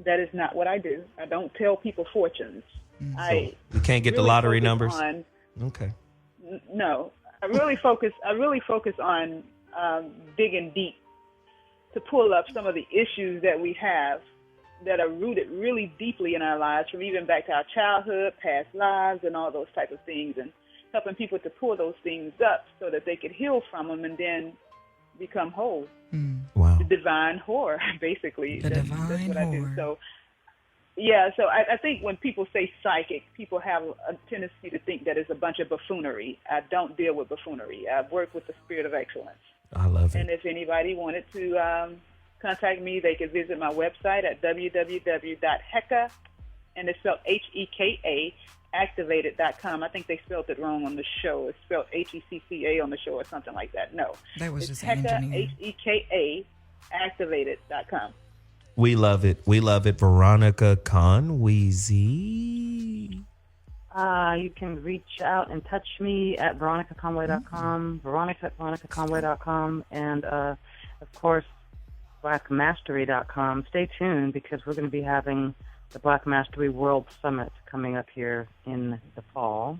That is not what I do. I don't tell people fortunes. So you can't get the lottery numbers. Okay. No, I really focus on digging deep to pull up some of the issues that we have that are rooted really deeply in our lives, from even back to our childhood, past lives, and all those type of things, and helping people to pull those things up so that they could heal from them and then become whole. Wow. The divine whore, basically. That's what I do. So, yeah, so I think when people say psychic, people have a tendency to think that it's a bunch of buffoonery. I don't deal with buffoonery. I work with the spirit of excellence. I love it. And if anybody wanted to contact me, they could visit my website at www.heka, and it's spelled Heka, activated.com. I think they spelled it wrong on the show. It's spelled Hecca on the show or something like that. No. That was it's just an engineer. Heka, activated.com. We love it. We love it. Veronica Conway. You can reach out and touch me at veronicaconway.com, Veronica at veronicaconway.com, and, of course, blackmastery.com. Stay tuned, because we're going to be having the Black Mastery World Summit coming up here in the fall.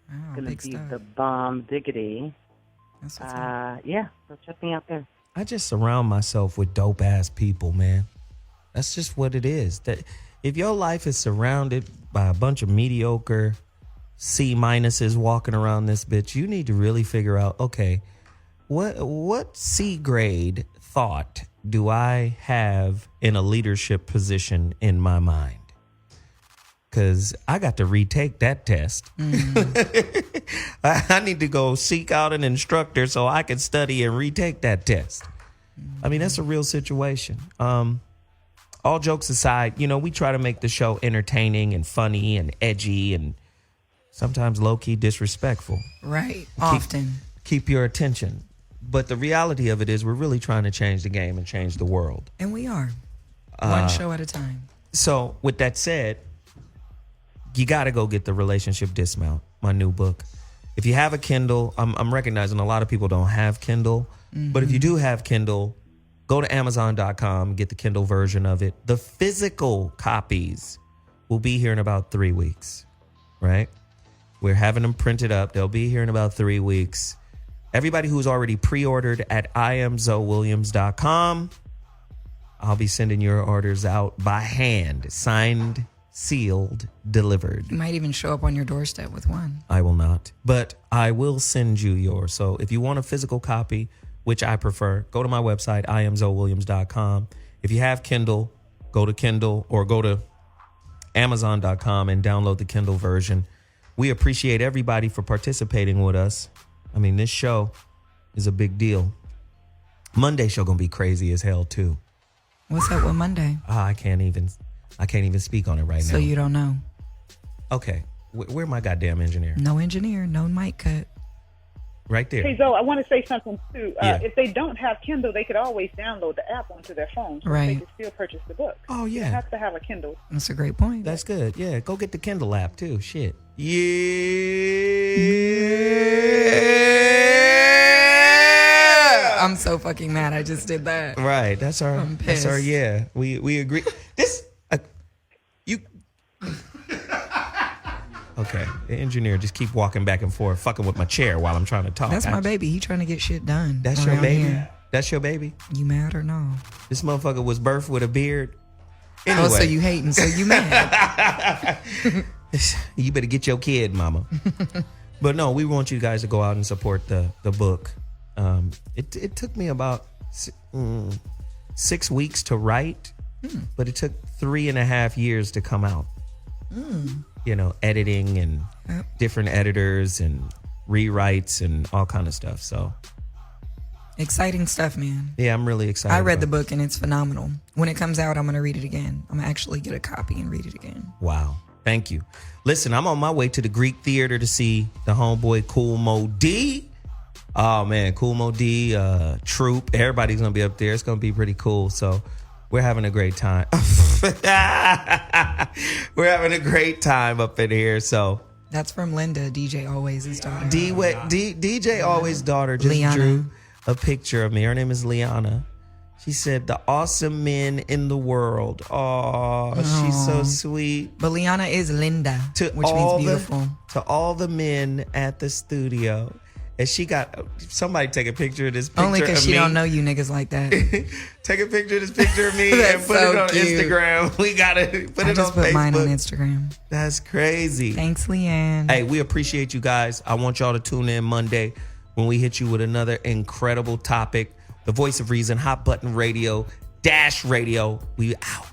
It's going to be the bomb diggity. That's what's up. Yeah, so check me out there. I just surround myself with dope ass people, man. That's just what it is. That if your life is surrounded by a bunch of mediocre C-minuses walking around this bitch, you need to really figure out, okay, what C grade thought do I have in a leadership position in my mind? Because I got to retake that test. I need to go seek out an instructor so I can study and retake that test. I mean, that's a real situation. All jokes aside, we try to make the show entertaining and funny and edgy and sometimes low-key disrespectful. Right. Often. Keep your attention. But the reality of it is we're really trying to change the game and change the world. And we are. One show at a time. So with that said, you got to go get the Relationship Dismount, my new book. If you have a Kindle, I'm recognizing a lot of people don't have Kindle. But if you do have Kindle, go to Amazon.com, get the Kindle version of it. The physical copies will be here in about 3 weeks, right? We're having them printed up. They'll be here in about 3 weeks. Everybody who's already pre-ordered at IamZoeWilliams.com, I'll be sending your orders out by hand, signed, sealed, delivered. You might even show up on your doorstep with one. I will not, but I will send you yours. So if you want a physical copy, which I prefer, go to my website, IamZoeWilliams.com. If you have Kindle, go to Kindle or go to Amazon.com and download the Kindle version. We appreciate everybody for participating with us. I mean, this show is a big deal. Monday show gonna be crazy as hell too. What's up with Monday? I can't even speak on it right now. So you don't know? Okay, where my goddamn engineer? No engineer, no mic cut. Right there. Hey, Zoe, I want to say something too. Yeah. If they don't have Kindle, they could always download the app onto their phone, so Right. they can still purchase the book. Oh, yeah. You don't have to have a Kindle. That's a great point. That's good. Yeah, go get the Kindle app too. Shit. Yeah. I'm so fucking mad I just did that. Right. That's our. I'm That's our. pissed. Yeah. We agree. You. Okay. The engineer just keep walking back and forth, fucking with my chair while I'm trying to talk. That's my baby. He trying to get shit done. That's your around baby. here. That's your baby. You mad or no? This motherfucker was birthed with a beard. Anyway. Oh, so you hating? So you mad? You better get your kid, mama. But no, we want you guys to go out and support the book. It took me about 6 weeks to write, but it took 3.5 years to come out. Editing and different editors and rewrites and all kind of stuff. So exciting stuff, man. yeah, I'm really excited. I read the about book and it's phenomenal. When it comes out, I'm going to read it again. I'm going to actually get a copy and read it again. Wow. Thank you. Listen, I'm on my way to the Greek Theater to see the homeboy Cool Mo D. Oh, man, Cool Mo D, Troop. Everybody's going to be up there. It's going to be pretty cool. So we're having a great time. We're having a great time up in here. So that's from Linda, DJ Always' daughter. DJ Always' daughter just Liana. drew a picture of me. Her name is Liana. She said, the awesome men in the world. Oh, she's so sweet. But Liana is Linda, which means beautiful. To all the men at the studio. And she got, somebody take a picture of this picture of me. Only because she don't know you niggas like that. Take a picture of this picture of me and put it on cute. Instagram. We got to put it on Facebook. I just put mine on Instagram. That's crazy. Thanks, Leanne. Hey, we appreciate you guys. I want y'all to tune in Monday when we hit you with another incredible topic. The Voice of Reason, Hot Button Radio, Dash Radio. We out.